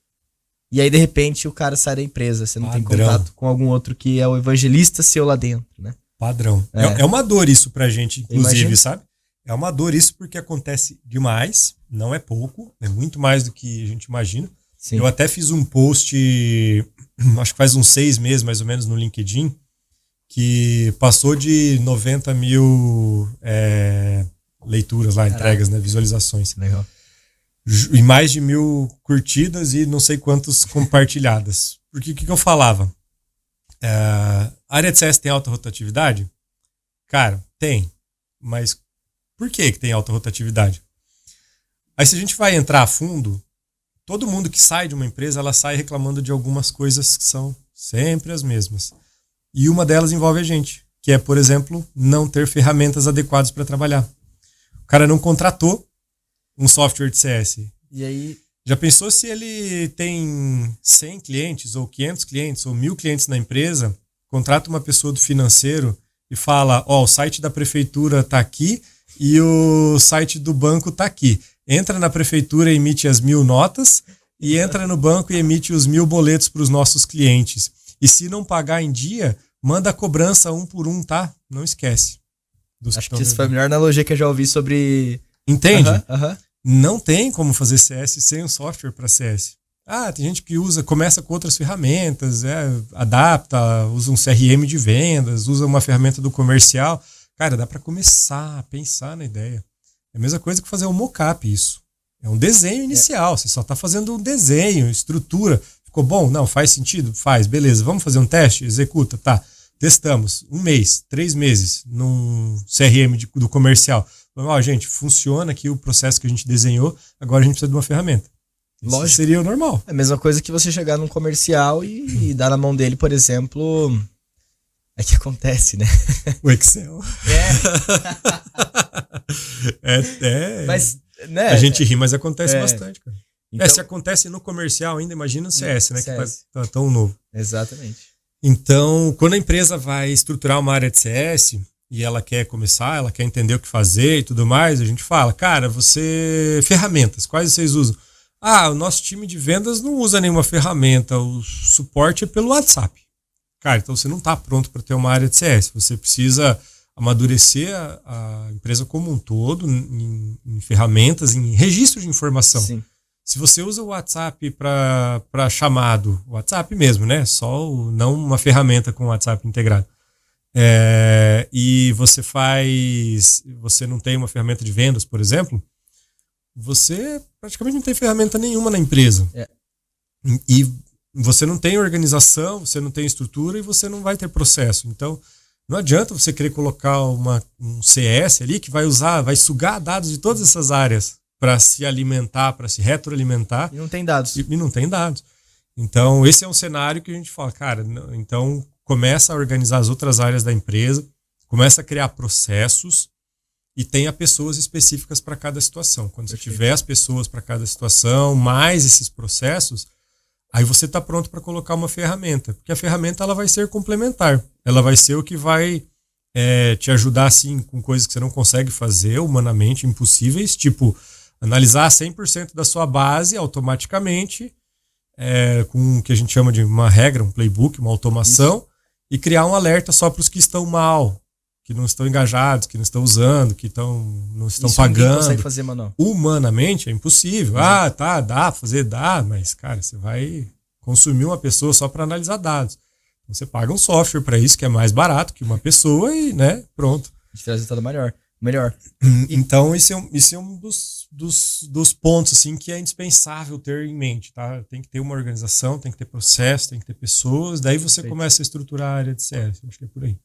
e aí, de repente, o cara sai da empresa. Você não tem contato com algum outro que é o evangelista seu lá dentro, né? Padrão. É uma dor isso pra gente, inclusive, sabe? É uma dor isso porque acontece demais, não é pouco, é muito mais do que a gente imagina. Sim. Eu até fiz um post, acho que faz uns 6 meses, mais ou menos, no LinkedIn, que passou de 90 mil leituras lá, entregas, né, visualizações. Legal. E mais de 1.000 curtidas e não sei quantos compartilhadas. Porque o que eu falava? A área de CS tem alta rotatividade? Cara, tem. Mas por que tem alta rotatividade? Aí se a gente vai entrar a fundo, todo mundo que sai de uma empresa, ela sai reclamando de algumas coisas que são sempre as mesmas. E uma delas envolve a gente, que é, por exemplo, não ter ferramentas adequadas para trabalhar. O cara não contratou um software de CS. E aí? Já pensou se ele tem 100 clientes, ou 500 clientes, ou 1.000 clientes na empresa, contrata uma pessoa do financeiro e fala, o site da prefeitura tá aqui e o site do banco tá aqui. Entra na prefeitura e emite as 1.000 notas e entra no banco e emite os 1.000 boletos para os nossos clientes. E se não pagar em dia, manda a cobrança um por um, tá? Não esquece. Acho que essa foi a melhor analogia que eu já ouvi sobre... Entende? Não tem como fazer CS sem um software para CS. Tem gente que começa com outras ferramentas, adapta, usa um CRM de vendas, usa uma ferramenta do comercial. Cara, dá para começar a pensar na ideia. É a mesma coisa que fazer um mockup, isso. É um desenho inicial, você só está fazendo um desenho, estrutura. Ficou bom? Não, faz sentido? Faz, beleza. Vamos fazer um teste? Executa, tá. Testamos 1 mês, 3 meses num CRM do comercial. Gente, funciona aqui o processo que a gente desenhou, agora a gente precisa de uma ferramenta. Lógico. Isso seria o normal. É a mesma coisa que você chegar num comercial e dar na mão dele, por exemplo... É que acontece, né? O Excel. Mas, né? A gente ri, mas acontece bastante, cara. Então, se acontece no comercial ainda, imagina no CS, né? CS. Que tá tão novo. Exatamente. Então, quando a empresa vai estruturar uma área de CS e ela quer começar, ela quer entender o que fazer e tudo mais, a gente fala, cara, ferramentas, quais vocês usam? O nosso time de vendas não usa nenhuma ferramenta, o suporte é pelo WhatsApp. Cara, então você não está pronto para ter uma área de CS. Você precisa amadurecer a empresa como um todo em ferramentas, em registro de informação. Sim. Se você usa o WhatsApp para chamado, o WhatsApp mesmo, né? Não uma ferramenta com o WhatsApp integrado. E você não tem uma ferramenta de vendas, por exemplo, você praticamente não tem ferramenta nenhuma na empresa. E você não tem organização, você não tem estrutura e você não vai ter processo. Então, não adianta você querer colocar um CS ali que vai sugar dados de todas essas áreas para se alimentar, para se retroalimentar. E não tem dados. E não tem dados. Então, esse é um cenário que a gente fala, cara, então começa a organizar as outras áreas da empresa, começa a criar processos e tenha pessoas específicas para cada situação. Quando você tiver as pessoas para cada situação, mais esses processos, aí você está pronto para colocar uma ferramenta. Porque a ferramenta ela vai ser complementar. Ela vai ser o que vai te ajudar assim, com coisas que você não consegue fazer humanamente, impossíveis. Tipo, analisar 100% da sua base automaticamente, com o que a gente chama de uma regra, um playbook, uma automação. Isso. E criar um alerta só para os que estão mal, que não estão engajados, que não estão usando, que não estão pagando. Ninguém consegue fazer, mano. Humanamente é impossível. Dá, fazer dá, mas, cara, você vai consumir uma pessoa só para analisar dados. Então, você paga um software para isso, que é mais barato que uma pessoa e, né, pronto. A gente traz resultado melhor. Então, esse é um dos pontos, assim, que é indispensável ter em mente, tá? Tem que ter uma organização, tem que ter processo, tem que ter pessoas, daí você começa a estruturar a área de CS. Acho que é por aí.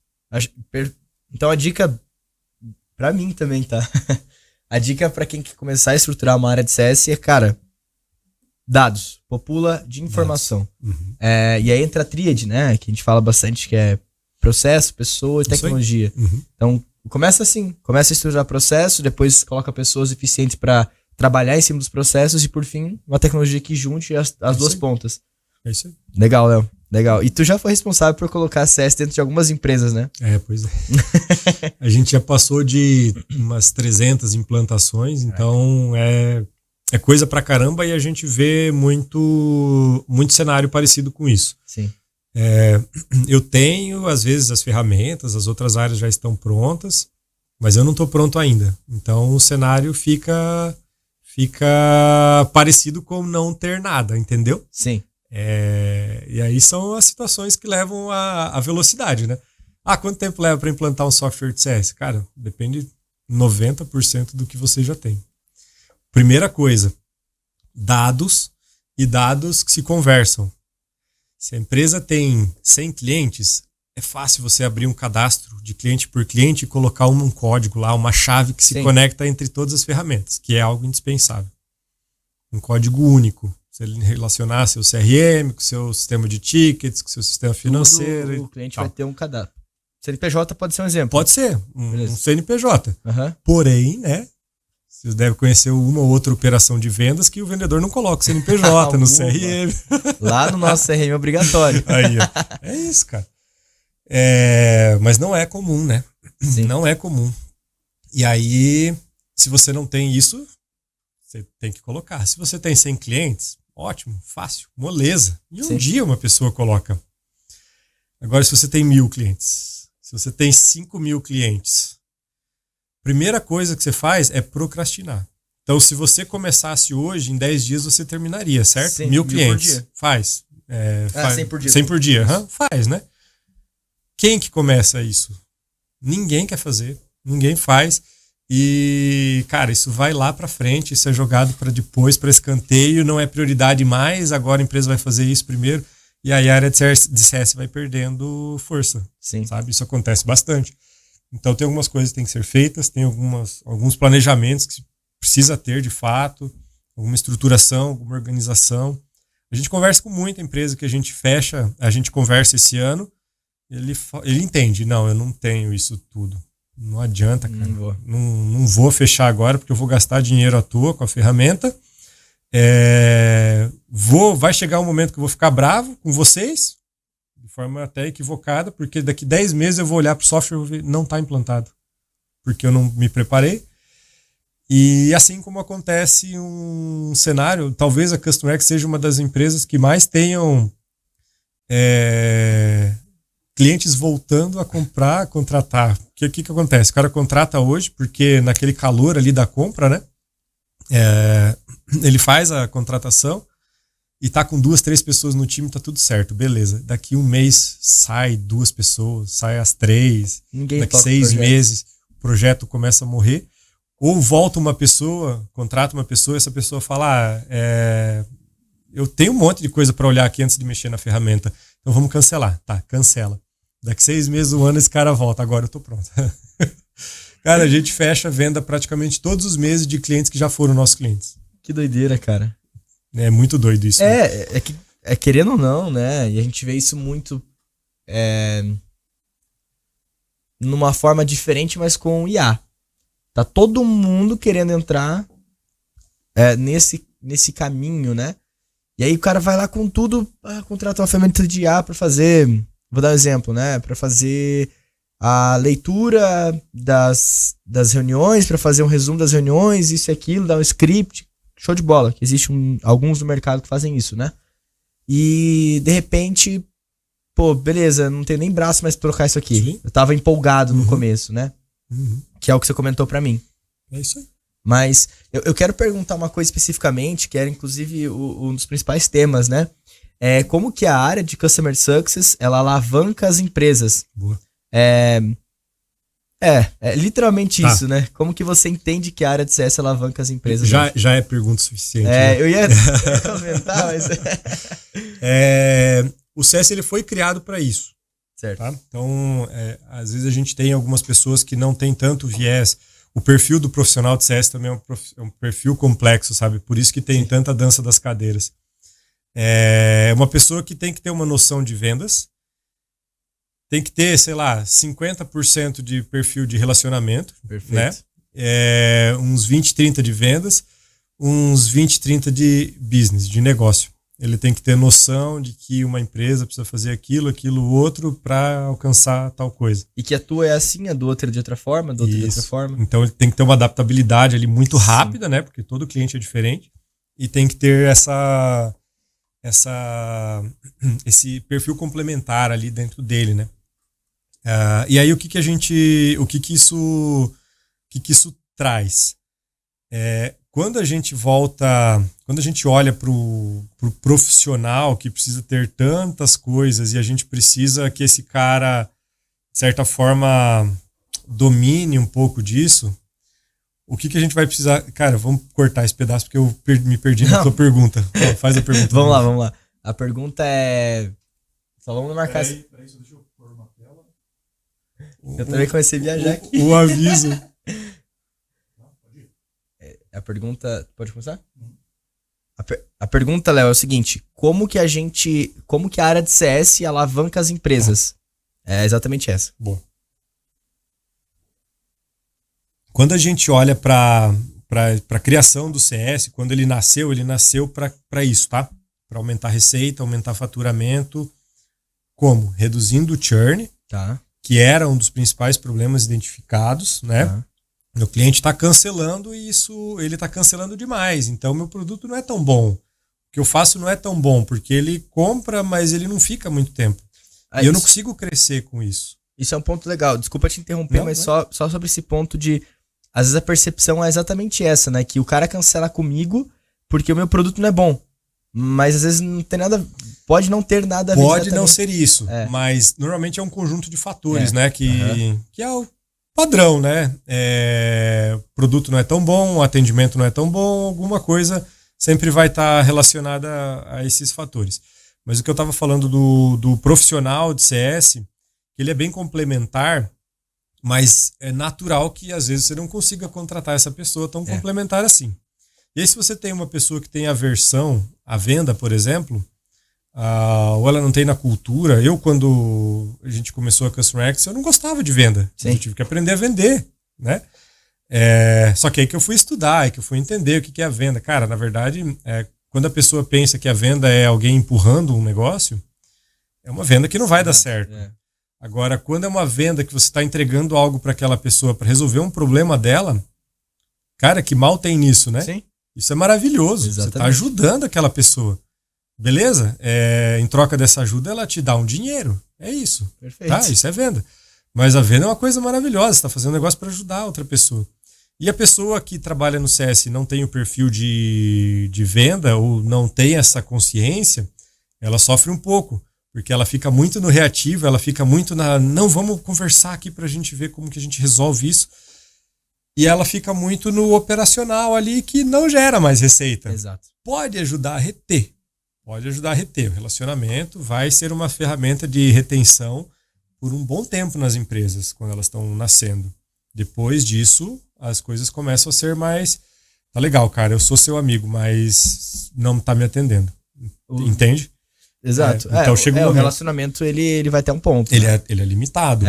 Então a dica pra mim também, tá? A dica pra quem quer começar a estruturar uma área de CS é, cara, dados. Popula de informação. Uhum. E aí entra a tríade, né? Que a gente fala bastante, que é processo, pessoa e tecnologia. Uhum. Então, começa assim. Começa a estruturar processo, depois coloca pessoas eficientes pra trabalhar em cima dos processos e, por fim, uma tecnologia que junte as duas pontas. É isso aí. Legal, Léo. Legal. E tu já foi responsável por colocar CS dentro de algumas empresas, né? Pois é. A gente já passou de umas 300 implantações, então é coisa pra caramba e a gente vê muito cenário parecido com isso. Sim. Eu tenho, às vezes, as ferramentas, as outras áreas já estão prontas, mas eu não estou pronto ainda. Então o cenário fica parecido com não ter nada, entendeu? Sim. E aí são as situações que levam à velocidade, né? Quanto tempo leva para implantar um software de CS? Cara, depende 90% do que você já tem. Primeira coisa, dados e dados que se conversam. Se a empresa tem 100 clientes, é fácil você abrir um cadastro de cliente por cliente e colocar um código lá, uma chave que se conecta entre todas as ferramentas, que é algo indispensável. Um código único. Se ele relacionar seu CRM, com seu sistema de tickets, com seu sistema financeiro. O cliente vai ter um cadastro. CNPJ pode ser um exemplo. Pode ser, um CNPJ. Uhum. Porém, né? Vocês devem conhecer uma ou outra operação de vendas que o vendedor não coloca o CNPJ no CRM. Lá no nosso CRM é obrigatório. Aí, ó. É isso, cara. Mas não é comum, né? Sim. Não é comum. E aí, se você não tem isso, você tem que colocar. Se você tem 100 clientes, ótimo, fácil, moleza. E um dia uma pessoa coloca. Agora, se você tem 1.000 clientes, se você tem 5.000 clientes, primeira coisa que você faz é procrastinar. Então, se você começasse hoje, em 10 dias você terminaria, certo? Sim, 1.000 clientes. por dia. Faz. 100 por dia. 100 por dia. Faz, né? Quem que começa isso? Ninguém quer fazer. Ninguém faz. E, cara, isso vai lá pra frente, isso é jogado para depois, para escanteio, não é prioridade mais, agora a empresa vai fazer isso primeiro, e aí a área de CS vai perdendo força. Sim. Sabe? Isso acontece bastante. Então tem algumas coisas que têm que ser feitas, tem alguns planejamentos que precisa ter de fato, alguma estruturação, alguma organização. A gente conversa com muita empresa que a gente fecha, a gente conversa esse ano, ele entende, não, eu não tenho isso tudo. Não adianta, cara. Não vou fechar agora porque eu vou gastar dinheiro à toa com a ferramenta. Vai chegar um momento que eu vou ficar bravo com vocês, de forma até equivocada, porque daqui 10 meses eu vou olhar para o software e vou ver, não está implantado, porque eu não me preparei. E assim como acontece um cenário, talvez a CustomX seja uma das empresas que mais tenham clientes voltando a comprar, a contratar. O que acontece? O cara contrata hoje, porque naquele calor ali da compra, né? Ele faz a contratação e tá com 2, 3 pessoas no time, tá tudo certo, beleza. Daqui um mês sai 2 pessoas, sai as 3. Daqui 6 meses o projeto começa a morrer. Ou volta uma pessoa, contrata uma pessoa, essa pessoa fala, eu tenho um monte de coisa para olhar aqui antes de mexer na ferramenta, então vamos cancelar. Tá, cancela. Daqui 6 meses, um ano, esse cara volta. Agora eu tô pronto. Cara, a gente fecha a venda praticamente todos os meses de clientes que já foram nossos clientes. Que doideira, cara. É muito doido isso. Querendo ou não, né? E a gente vê isso muito numa forma diferente, mas com o IA. Tá todo mundo querendo entrar nesse caminho, né? E aí o cara vai lá com tudo, contrata uma ferramenta de IA pra fazer... Vou dar um exemplo, né? Para fazer a leitura das reuniões, para fazer um resumo das reuniões, isso e aquilo, dar um script. Show de bola. Que existe alguns no mercado que fazem isso, né? E, de repente, beleza, não tenho nem braço mais pra trocar isso aqui. Sim. Eu tava empolgado no começo, né? Que é o que você comentou para mim. É isso aí. Mas eu quero perguntar uma coisa especificamente, que era, inclusive, um dos principais temas, né? Como que a área de Customer Success, ela alavanca as empresas. Boa. Literalmente isso, né? Como que você entende que a área de CS alavanca as empresas? Já é pergunta suficiente. Né? Eu ia comentar, mas... O CS ele foi criado para isso. Certo. Tá? Então, às vezes a gente tem algumas pessoas que não tem tanto viés. o perfil do profissional de CS também é um perfil complexo, sabe? Por isso que tem tanta dança das cadeiras. É uma pessoa que tem que ter uma noção de vendas, tem que ter, sei lá, 50% de perfil de relacionamento, Perfeito. né? Uns 20, 30 de vendas, uns 20, 30 de business, de negócio. Ele tem que ter noção de que uma empresa precisa fazer aquilo, outro para alcançar tal coisa. E que a tua é assim, a do outro é de outra forma, do outro de outra forma. Então ele tem que ter uma adaptabilidade ali muito rápida, né? Porque todo cliente é diferente. E tem que ter esse perfil complementar ali dentro dele, né? E aí o que isso traz? Quando a gente olha para o profissional que precisa ter tantas coisas e a gente precisa que esse cara, de certa forma, domine um pouco disso, o que a gente vai precisar... Cara, vamos cortar esse pedaço porque eu me perdi na tua pergunta. Faz a pergunta. Vamos lá. A pergunta é... Só vamos marcar... Peraí, deixa eu pôr uma tela. Eu também comecei a viajar aqui. O aviso. A pergunta... Pode começar? A pergunta, Léo, é o seguinte. Como que a área de CS alavanca as empresas? É exatamente essa. Boa. Quando a gente olha para a criação do CS, quando ele nasceu para isso, tá? Para aumentar a receita, aumentar faturamento. Como? Reduzindo o churn, Tá. que era um dos principais problemas identificados, né? Tá. O cliente está cancelando e ele está cancelando demais. Então, meu produto não é tão bom. O que eu faço não é tão bom, porque ele compra, mas ele não fica muito tempo. E eu não consigo crescer com isso. Isso é um ponto legal. Desculpa te interromper, mas só sobre esse ponto de... Às vezes a percepção é exatamente essa, né? Que o cara cancela comigo porque o meu produto não é bom. Mas às vezes não tem nada... Pode não ter nada a ver. Pode não ser isso, mas normalmente é um conjunto de fatores, né? Que é o padrão, né? O produto não é tão bom, o atendimento não é tão bom, alguma coisa sempre vai estar relacionada a esses fatores. Mas o que eu estava falando do profissional de CS, ele é bem complementar, mas é natural que às vezes você não consiga contratar essa pessoa tão complementar assim. E aí se você tem uma pessoa que tem aversão à venda, por exemplo, ou ela não tem na cultura. Quando a gente começou a Customer X, eu não gostava de venda. Sim. Eu tive que aprender a vender, né? Só que aí que eu fui estudar, aí que eu fui entender o que é a venda. Cara, na verdade, quando a pessoa pensa que a venda é alguém empurrando um negócio, é uma venda que não vai dar certo. Agora, quando é uma venda que você está entregando algo para aquela pessoa para resolver um problema dela, cara, que mal tem nisso, né? Sim. Isso é maravilhoso. Exatamente. Você está ajudando aquela pessoa. Beleza? Em troca dessa ajuda, ela te dá um dinheiro. É isso. Perfeito. Tá? Isso é venda. Mas a venda é uma coisa maravilhosa. Você está fazendo um negócio para ajudar a outra pessoa. E a pessoa que trabalha no CS e não tem o perfil de venda ou não tem essa consciência, ela sofre um pouco. Porque ela fica muito no reativo, ela fica muito não, vamos conversar aqui para a gente ver como que a gente resolve isso. E ela fica muito no operacional ali que não gera mais receita. Exato. Pode ajudar a reter. Pode ajudar a reter. O relacionamento vai ser uma ferramenta de retenção por um bom tempo nas empresas, quando elas estão nascendo. Depois disso, as coisas começam a ser mais... Tá legal, cara, eu sou seu amigo, mas não tá me atendendo. Entende? Exato. Então chega um o relacionamento, ele vai ter um ponto. Ele é limitado.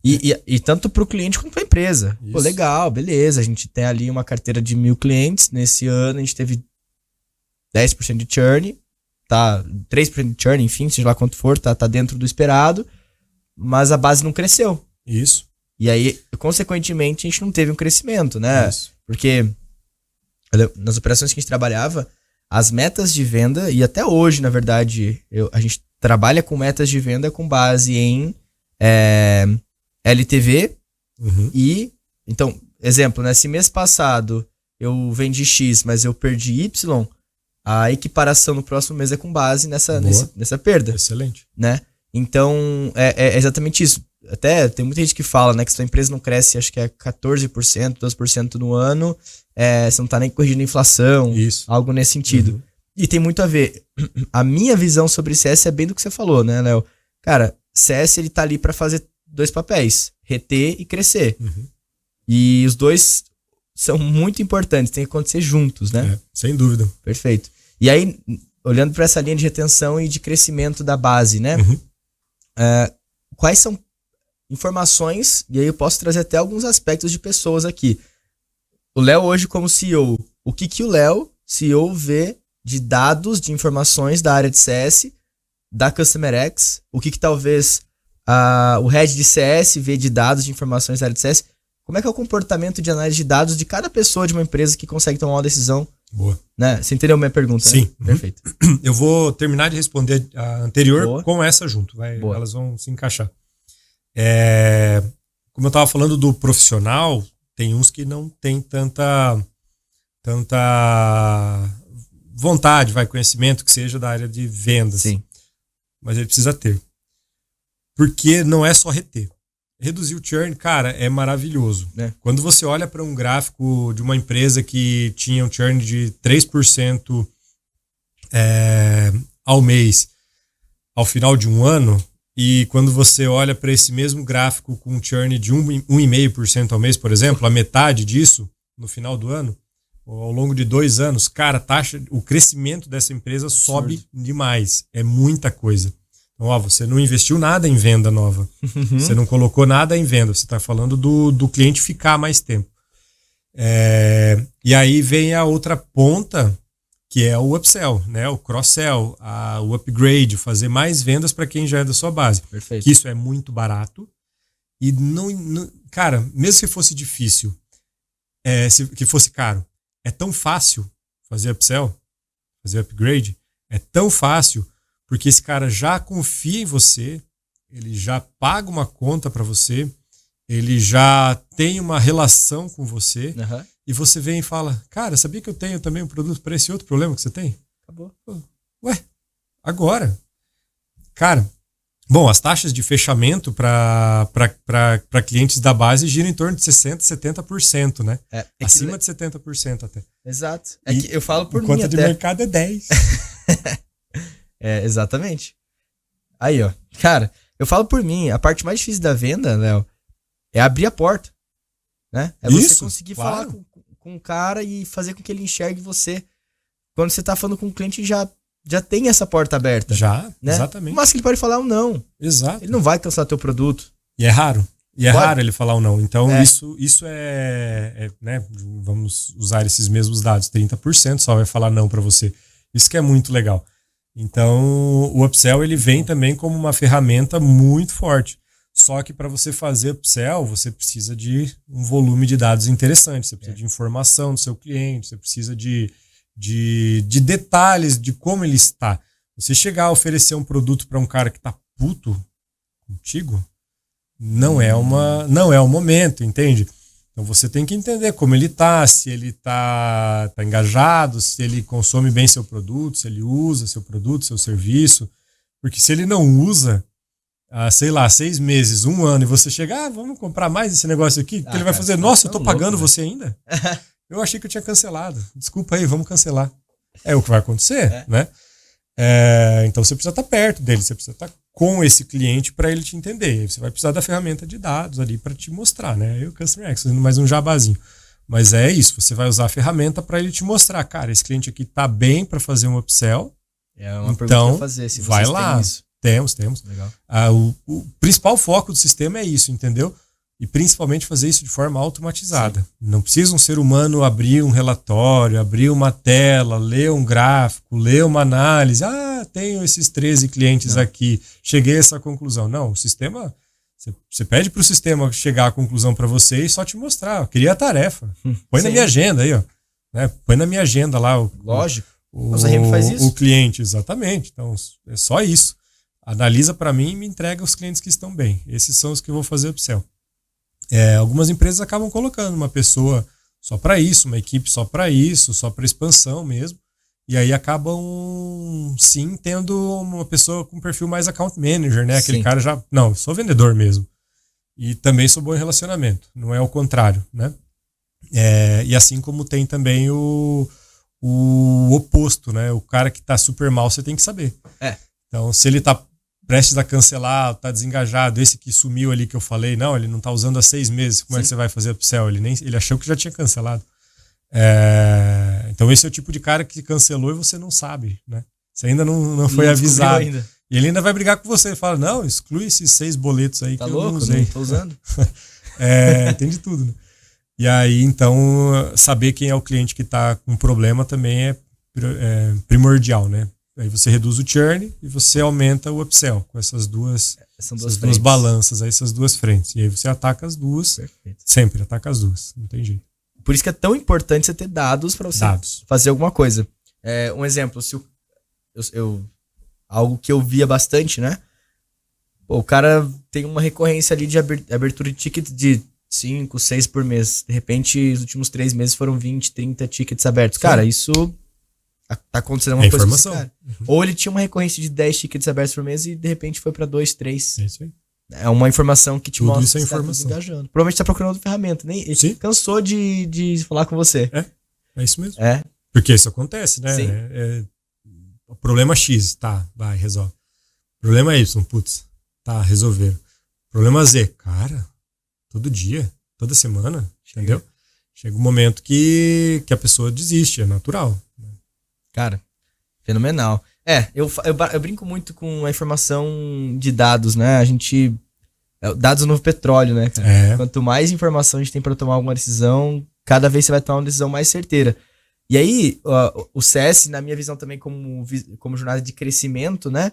E tanto para o cliente quanto para a empresa. Isso. Pô, legal, beleza. A gente tem ali uma carteira de 1.000 clientes. Nesse ano a gente teve 10% de churn. Tá, 3% de churn, enfim, seja lá quanto for, tá dentro do esperado. Mas a base não cresceu. Isso. E aí, consequentemente, a gente não teve um crescimento, né? Isso. Porque nas operações que a gente trabalhava, as metas de venda, e até hoje, na verdade, a gente trabalha com metas de venda com base em LTV e... Então, exemplo, né? Se mês passado eu vendi X, mas eu perdi Y, a equiparação no próximo mês é com base nessa perda. Excelente. Né? Então, é exatamente isso. Até tem muita gente que fala, né, que se a empresa não cresce, acho que é 14%, 12% no ano, você não tá nem corrigindo a inflação, algo nesse sentido. E tem muito a ver. A minha visão sobre CS é bem do que você falou, né, Léo? Cara, CS ele tá ali para fazer dois papéis, reter e crescer. E os dois são muito importantes, tem que acontecer juntos, né? Sem dúvida. Perfeito. E aí, olhando para essa linha de retenção e de crescimento da base, né? Quais são informações, e aí eu posso trazer até alguns aspectos de pessoas aqui. O Léo hoje como CEO, o que o Léo, CEO, vê de dados, de informações da área de CS, da Customer X, o que talvez o head de CS vê de dados, de informações da área de CS. Como é que é o comportamento de análise de dados de cada pessoa de uma empresa que consegue tomar uma decisão? Boa. Né? Você entendeu a minha pergunta? Sim. Né? Perfeito. Eu vou terminar de responder a anterior Boa. com essa junto. Elas vão se encaixar. Como eu estava falando do profissional, tem uns que não tem tanta vontade, conhecimento que seja da área de vendas. Sim. Mas ele precisa ter. Porque não é só reter. Reduzir o churn, cara, é maravilhoso. Quando você olha para um gráfico de uma empresa que tinha um churn de 3% ao mês, ao final de um ano, e quando você olha para esse mesmo gráfico com um churn de 1,5% ao mês, por exemplo, a metade disso no final do ano, ou ao longo de 2 anos, cara, o crescimento dessa empresa sobe demais. É muita coisa. Então, você não investiu nada em venda nova. Você não colocou nada em venda. Você está falando do cliente ficar mais tempo. E aí vem a outra ponta, que é o upsell, né? O cross-sell, o upgrade, fazer mais vendas para quem já é da sua base. Perfeito. Que isso é muito barato. E cara, mesmo se fosse difícil, que fosse caro, é tão fácil fazer upsell, fazer upgrade, é tão fácil. Porque esse cara já confia em você, ele já paga uma conta para você, ele já tem uma relação com você, e você vem e fala, cara, sabia que eu tenho também um produto para esse outro problema que você tem? Acabou. Ué, agora. Cara, bom, as taxas de fechamento para clientes da base giram em torno de 60%, 70%, né? Acima de 70% até. Exato. Que eu falo por mim conta de mercado é 10%. Exatamente. Aí, ó. Cara, eu falo por mim, a parte mais difícil da venda, Léo, é abrir a porta. Né? É você conseguir falar com o cara e fazer com que ele enxergue você. Quando você tá falando com o cliente, já tem essa porta aberta. Já, né? Exatamente. Mas que ele pode falar um não. Exato. Ele não vai cancelar teu produto. E é raro. Raro ele falar um não. Então, isso né? Vamos usar esses mesmos dados. 30% só vai falar não para você. Isso que é muito legal. Então, o upsell ele vem também como uma ferramenta muito forte. Só que para você fazer upsell, você precisa de um volume de dados interessante. Você precisa de informação do seu cliente, você precisa de detalhes de como ele está. Você chegar a oferecer um produto para um cara que está puto contigo, não é o momento, entende? Então você tem que entender como ele tá, se ele tá engajado, se ele consome bem seu produto, se ele usa seu produto, seu serviço. Porque se ele não usa, sei lá, 6 meses, 1 ano, e você chega, vamos comprar mais esse negócio aqui, que ele vai fazer, nossa, eu tô pagando você ainda? Eu achei que eu tinha cancelado. Desculpa aí, vamos cancelar. É o que vai acontecer, né? Então você precisa estar perto dele, você precisa estar com esse cliente para ele te entender. Você vai precisar da ferramenta de dados ali para te mostrar, né? E o Customer X, fazendo mais um jabazinho. Mas é isso, você vai usar a ferramenta para ele te mostrar, cara, esse cliente aqui tá bem para fazer um upsell. É uma pergunta a fazer, se vai lá. Têm isso. Temos. Legal. O principal foco do sistema é isso, entendeu? E principalmente fazer isso de forma automatizada. Sim. Não precisa um ser humano abrir um relatório, abrir uma tela, ler um gráfico, ler uma análise. Tenho esses 13 clientes aqui, cheguei a essa conclusão. Não, o sistema... Você pede para o sistema chegar à conclusão para você e só te mostrar. Cria a tarefa. Põe na minha agenda aí, ó. Né? Põe na minha agenda lá. Lógico. O RM faz isso. O cliente, exatamente. Então, é só isso. Analisa para mim e me entrega os clientes que estão bem. Esses são os que eu vou fazer upsell. Algumas empresas acabam colocando uma pessoa só para isso, uma equipe só para isso, só para expansão mesmo. E aí acabam, sim, tendo uma pessoa com um perfil mais account manager, né? Aquele cara já... Não, eu sou vendedor mesmo. E também sou bom em relacionamento. Não é o contrário, né? E assim como tem também o oposto, né? O cara que tá super mal, você tem que saber. Então, se ele tá prestes a cancelar, tá desengajado, esse que sumiu ali que eu falei, não, ele não tá usando há 6 meses, como é que você vai fazer upsell? Ele achou que já tinha cancelado. Então esse é o tipo de cara que cancelou e você não sabe, né? Você ainda não foi avisado. Ainda. E ele ainda vai brigar com você. Ele fala, não, exclui esses 6 boletos aí, tá que louco, eu não usei. Não tô usando. Tem de tudo, né? E aí, então, saber quem é o cliente que está com problema também é primordial, né? Aí você reduz o churn e você aumenta o upsell com essas duas balanças, aí, essas duas frentes. E aí você ataca as duas. Perfeito. Sempre ataca as duas, não tem jeito. Por isso que é tão importante você ter dados para você fazer alguma coisa. Um exemplo, se algo que eu via bastante, né? Pô, o cara tem uma recorrência ali de abertura de ticket de 5, 6 por mês. De repente, os últimos 3 meses foram 20, 30 tickets abertos. Sim. Cara, isso tá acontecendo uma coisa com esse cara. Ou ele tinha uma recorrência de 10 tickets abertos por mês e de repente foi para 2, 3. É isso aí. É uma informação que te tudo mostra isso é que informação. Tá engajando. Provavelmente tá procurando outra ferramenta. Ele cansou de falar com você. É isso mesmo. Porque isso acontece, né? O problema X, tá, vai, resolve. Problema Y, putz, tá, resolveram. Problema Z, cara, todo dia, toda semana, entendeu? Chega um momento que a pessoa desiste, é natural. Cara, fenomenal. Eu brinco muito com a informação de dados, né? Dados é o novo petróleo, né, cara? Quanto mais informação a gente tem para tomar alguma decisão, cada vez você vai tomar uma decisão mais certeira. E aí, o CS, na minha visão também como jornada de crescimento, né?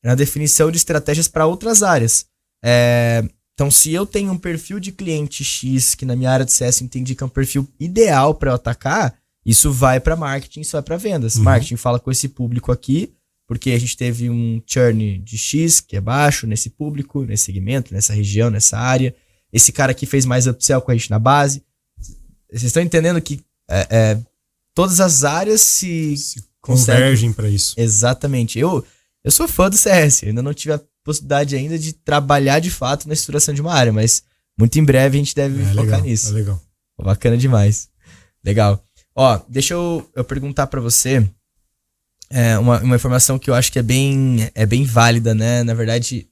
É a definição de estratégias para outras áreas. Então, se eu tenho um perfil de cliente X, que na minha área de CS eu entendi que é um perfil ideal para eu atacar, isso vai para marketing, isso vai para vendas. Marketing fala com esse público aqui, porque a gente teve um churn de X, que é baixo, nesse público, nesse segmento, nessa região, nessa área. Esse cara aqui fez mais upsell com a gente na base. Vocês estão entendendo que todas as áreas se convergem para isso. Exatamente. Eu sou fã do CS, eu ainda não tive a possibilidade ainda de trabalhar de fato na estruturação de uma área, mas muito em breve a gente deve focar nisso. Legal. Bacana demais. Legal. Deixa eu perguntar para você uma informação que eu acho que é bem válida, né? Na verdade,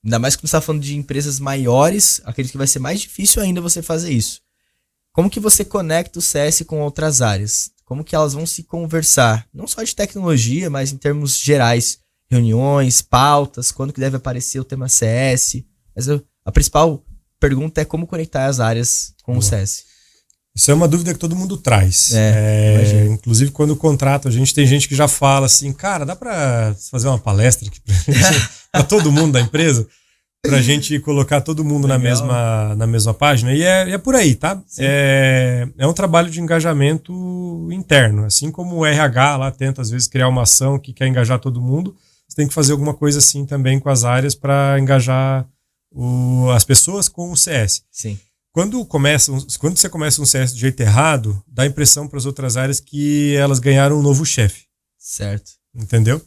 ainda mais quando você está falando de empresas maiores, acredito que vai ser mais difícil ainda você fazer isso. Como que você conecta o CS com outras áreas? Como que elas vão se conversar? Não só de tecnologia, mas em termos gerais. Reuniões, pautas, quando que deve aparecer o tema CS. Mas a principal pergunta é como conectar as áreas com o CS. Isso é uma dúvida que todo mundo traz. Inclusive, quando contrata, a gente tem gente que já fala assim, cara, dá para fazer uma palestra aqui para todo mundo da empresa? Pra gente colocar todo mundo na mesma página. E é por aí, tá? É um trabalho de engajamento interno. Assim como o RH lá tenta, às vezes, criar uma ação que quer engajar todo mundo, você tem que fazer alguma coisa assim também com as áreas para engajar as pessoas com o CS. Sim. Quando você começa um CS do jeito errado, dá a impressão para as outras áreas que elas ganharam um novo chefe. Certo. Entendeu?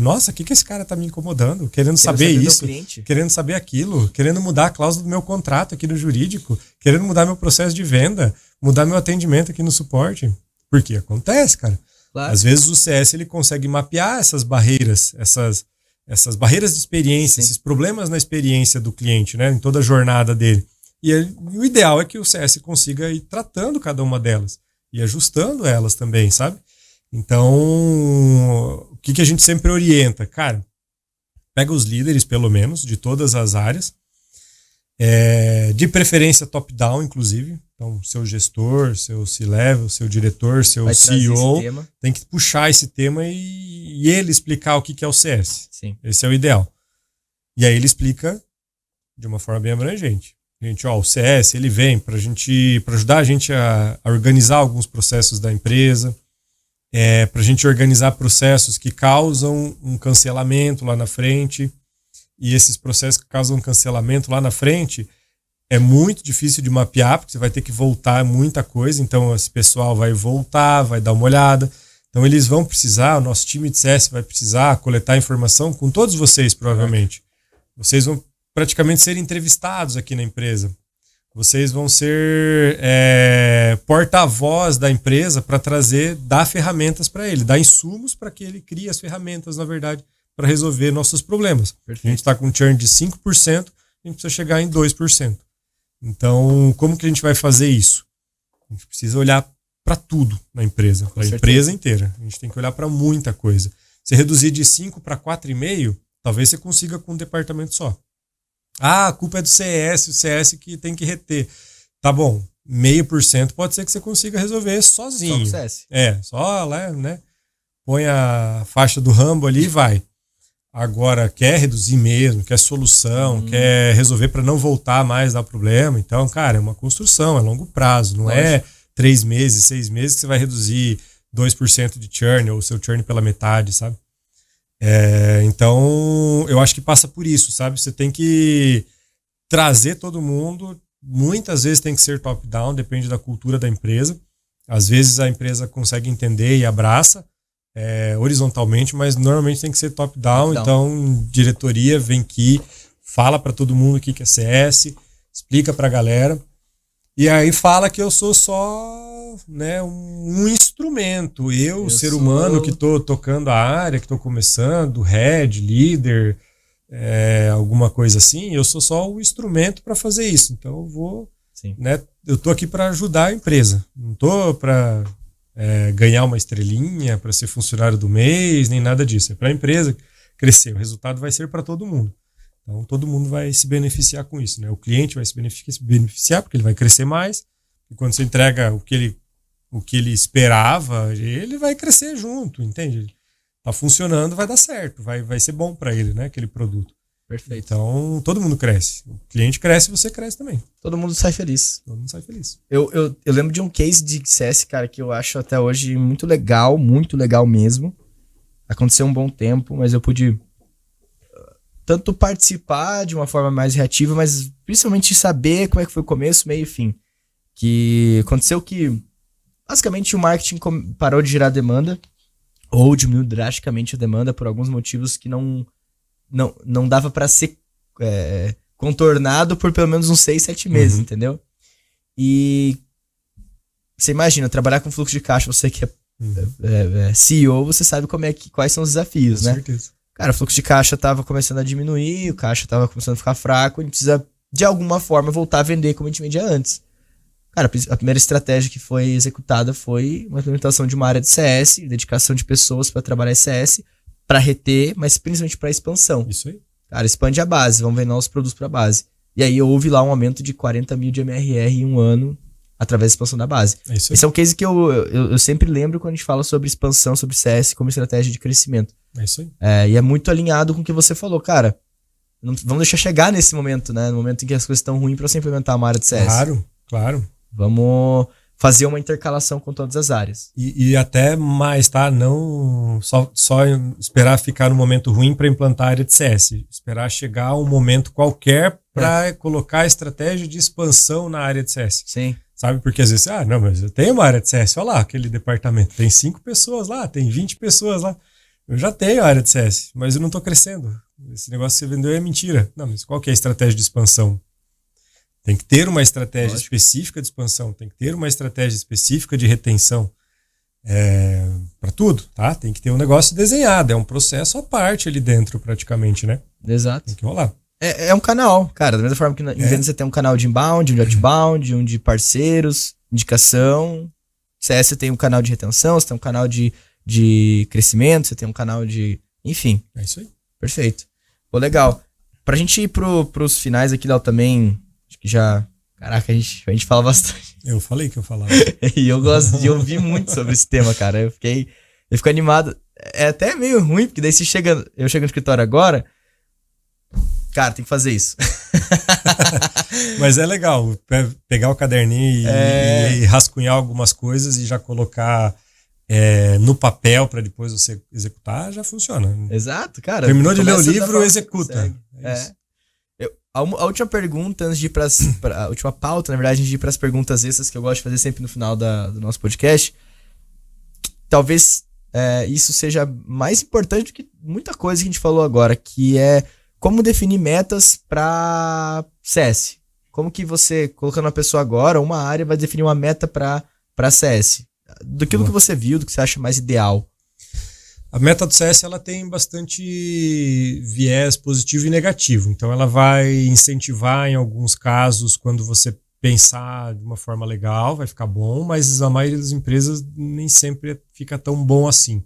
Nossa, o que esse cara tá me incomodando? Querendo saber isso, querendo saber aquilo, querendo mudar a cláusula do meu contrato aqui no jurídico, querendo mudar meu processo de venda, mudar meu atendimento aqui no suporte. Porque acontece, cara. Claro. Às vezes o CS ele consegue mapear essas barreiras, essas barreiras de experiência, esses problemas na experiência do cliente, né, em toda a jornada dele. E o ideal é que o CS consiga ir tratando cada uma delas e ajustando elas também, sabe? Então, o que a gente sempre orienta? Cara, pega os líderes, pelo menos, de todas as áreas, de preferência top-down, inclusive. Então, seu gestor, seu C-level, seu diretor, seu CEO, tem que puxar esse tema e ele explicar o que é o CS. Sim. Esse é o ideal. E aí ele explica de uma forma bem abrangente. Gente, o CS, ele vem para ajudar a gente a organizar alguns processos da empresa, para a gente organizar processos que causam um cancelamento lá na frente. E esses processos que causam um cancelamento lá na frente é muito difícil de mapear, porque você vai ter que voltar muita coisa. Então, esse pessoal vai voltar, vai dar uma olhada. Então, eles vão precisar, o nosso time de CS vai precisar coletar informação com todos vocês, provavelmente. Vocês vão praticamente ser entrevistados aqui na empresa. Vocês vão ser porta-voz da empresa para dar ferramentas para ele, dar insumos para que ele crie as ferramentas, na verdade, para resolver nossos problemas. Perfeito. A gente está com um churn de 5%, a gente precisa chegar em 2%. Então, como que a gente vai fazer isso? A gente precisa olhar para tudo na empresa, para a empresa inteira. A gente tem que olhar para muita coisa. Se reduzir de 5 para 4,5, talvez você consiga com um departamento só. Ah, a culpa é do CS, o CS que tem que reter. Tá bom, 0,5% pode ser que você consiga resolver sozinho. Só com CS. Só lá, né? Põe a faixa do Rambo ali e vai. Agora, quer reduzir mesmo, quer solução, quer resolver para não voltar mais a dar problema. Então, cara, é uma construção, é longo prazo. Não é 3 meses, 6 meses que você vai reduzir 2% de churn ou seu churn pela metade, sabe? Então, eu acho que passa por isso, sabe? Você tem que trazer todo mundo. Muitas vezes tem que ser top-down, depende da cultura da empresa. Às vezes a empresa consegue entender e abraça horizontalmente, mas normalmente tem que ser top-down. Então, diretoria vem aqui, fala para todo mundo o que é CS, explica para a galera. E aí fala que eu sou só, né, um instrumento. Eu ser humano que estou tocando a área, que estou começando, head, líder, alguma coisa assim, eu sou só o instrumento para fazer isso. Então eu vou, né, eu tô aqui para ajudar a empresa. Não tô para ganhar uma estrelinha, para ser funcionário do mês, nem nada disso. É para a empresa crescer. O resultado vai ser para todo mundo. Então todo mundo vai se beneficiar com isso, né? O cliente vai se beneficiar porque ele vai crescer mais. E quando você entrega o que ele esperava, ele vai crescer junto, entende? Tá funcionando, vai dar certo, vai ser bom para ele, né? Aquele produto. Perfeito. Então todo mundo cresce. O cliente cresce, você cresce também. Todo mundo sai feliz. Todo mundo sai feliz. Eu lembro de um case de CS, cara, que eu acho até hoje muito legal mesmo. Aconteceu um bom tempo, mas eu pude tanto participar de uma forma mais reativa, mas principalmente saber como é que foi o começo, meio e fim. Que aconteceu que, basicamente, o marketing parou de gerar demanda, ou diminuiu drasticamente a demanda por alguns motivos que não dava para ser contornado por pelo menos uns 6, 7 meses, entendeu? E você imagina, trabalhar com fluxo de caixa, você que é CEO, você sabe quais são os desafios, com né? certeza. Cara, o fluxo de caixa tava começando a diminuir, o caixa tava começando a ficar fraco, a gente precisa, de alguma forma, voltar a vender como a gente vendia antes. Cara, a primeira estratégia que foi executada foi uma implementação de uma área de CS, dedicação de pessoas para trabalhar CS, para reter, mas principalmente para expansão. Isso aí. Cara, expande a base, vamos vender novos produtos para a base. E aí houve lá um aumento de 40 mil de MRR em um ano, através da expansão da base. Esse é um case que eu sempre lembro quando a gente fala sobre expansão, sobre CS como estratégia de crescimento. É isso aí. E é muito alinhado com o que você falou, cara. Vamos deixar chegar nesse momento, né? No momento em que as coisas estão ruins para você implementar uma área de CS. Claro. Vamos fazer uma intercalação com todas as áreas. E até mais, tá? Não só esperar ficar no momento ruim para implantar a área de CS. Esperar chegar um momento qualquer para colocar a estratégia de expansão na área de CS. Sim. Sabe? Porque às vezes, não, mas eu tenho uma área de CS, olha lá, aquele departamento. Tem 5 pessoas lá, tem 20 pessoas lá. Eu já tenho a área de CS, mas eu não estou crescendo. Esse negócio que você vendeu é mentira. Não, mas qual que é a estratégia de expansão? Tem que ter uma estratégia específica de expansão, tem que ter uma estratégia específica de retenção. Para tudo, tá? Tem que ter um negócio desenhado, é um processo à parte ali dentro praticamente, né? Exato. Tem que rolar. É um canal, cara, da mesma forma que em venda você tem um canal de inbound, um de outbound, um de parceiros, indicação. CS você tem um canal de retenção, você tem um canal de crescimento, você tem um canal de... Enfim. É isso aí. Perfeito. Pô, legal. Pra gente ir pros finais aqui, Léo, também, acho que já... Caraca, a gente fala bastante. Eu falei que eu falava. E eu gosto de ouvir muito sobre esse tema, cara. Eu fico animado. É até meio ruim, porque daí eu chego no escritório agora... Cara, tem que fazer isso. Mas é legal pegar o caderninho e rascunhar algumas coisas e já colocar no papel para depois você executar, já funciona. Exato, cara. Terminou de ler o livro, executa. A última pergunta, antes de ir a última pauta, na verdade, antes de ir para as perguntas essas que eu gosto de fazer sempre no final do nosso podcast, talvez isso seja mais importante do que muita coisa que a gente falou agora, que é como definir metas para CS. Como que você, colocando uma pessoa agora, uma área, vai definir uma meta para CS? Do que você viu, do que você acha mais ideal? A meta do CS ela tem bastante viés positivo e negativo. Então ela vai incentivar em alguns casos quando você pensar de uma forma legal, vai ficar bom, mas a maioria das empresas nem sempre fica tão bom assim.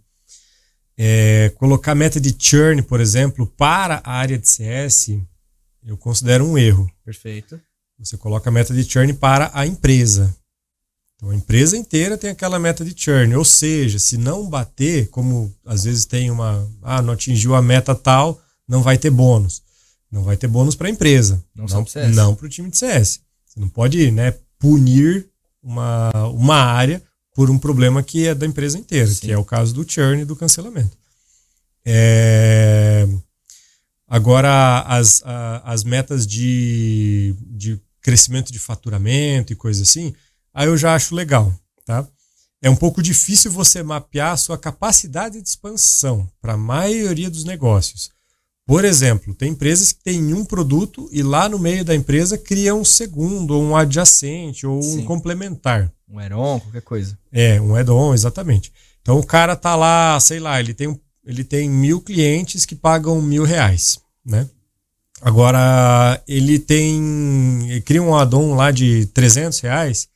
Colocar meta de churn, por exemplo, para a área de CS, eu considero um erro. Perfeito. Você coloca a meta de churn para a empresa. Então a empresa inteira tem aquela meta de churn, ou seja, se não bater, como às vezes tem não atingiu a meta tal, não vai ter bônus. Não vai ter bônus para a empresa, não para o time de CS. Você não pode, né, punir uma área por um problema que é da empresa inteira, Sim. que é o caso do churn e do cancelamento. Agora, as metas de crescimento de faturamento e coisa assim, aí eu já acho legal, tá? É um pouco difícil você mapear a sua capacidade de expansão para a maioria dos negócios. Por exemplo, tem empresas que têm um produto e lá no meio da empresa criam um segundo, ou um adjacente, ou Sim. um complementar. Um add-on, qualquer coisa. Um add-on, exatamente. Então o cara tá lá, sei lá, ele tem 1.000 clientes que pagam R$1.000, né? Agora, ele cria um add-on lá de R$300.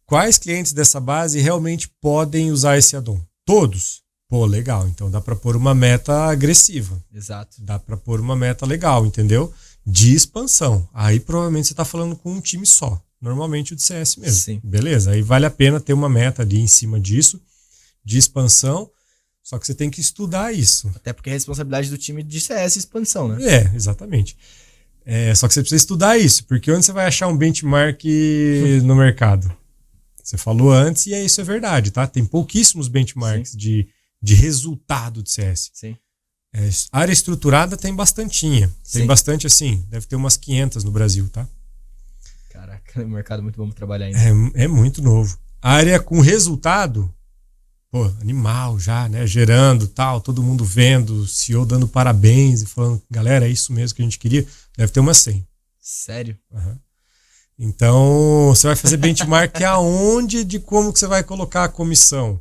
Quais clientes dessa base realmente podem usar esse add-on? Todos? Pô, legal. Então dá para pôr uma meta agressiva. Exato. Dá para pôr uma meta legal, entendeu? De expansão. Aí provavelmente você está falando com um time só. Normalmente o de CS mesmo. Sim. Beleza? Aí vale a pena ter uma meta ali em cima disso, de expansão. Só que você tem que estudar isso. Até porque é a responsabilidade do time de CS expansão, né? Exatamente. Só que você precisa estudar isso, porque onde você vai achar um benchmark no mercado? Você falou antes e isso é verdade, tá? Tem pouquíssimos benchmarks de resultado de CS. Sim. Área estruturada tem bastantinha. Tem bastante assim, deve ter umas 500 no Brasil, tá? Caraca, o mercado é muito bom para trabalhar ainda. É muito novo. A área com resultado, pô, animal já, né? Gerando tal, todo mundo vendo, CEO dando parabéns e falando, galera, é isso mesmo que a gente queria. Deve ter umas 100. Sério? Uhum. Então, você vai fazer benchmark aonde de como que você vai colocar a comissão.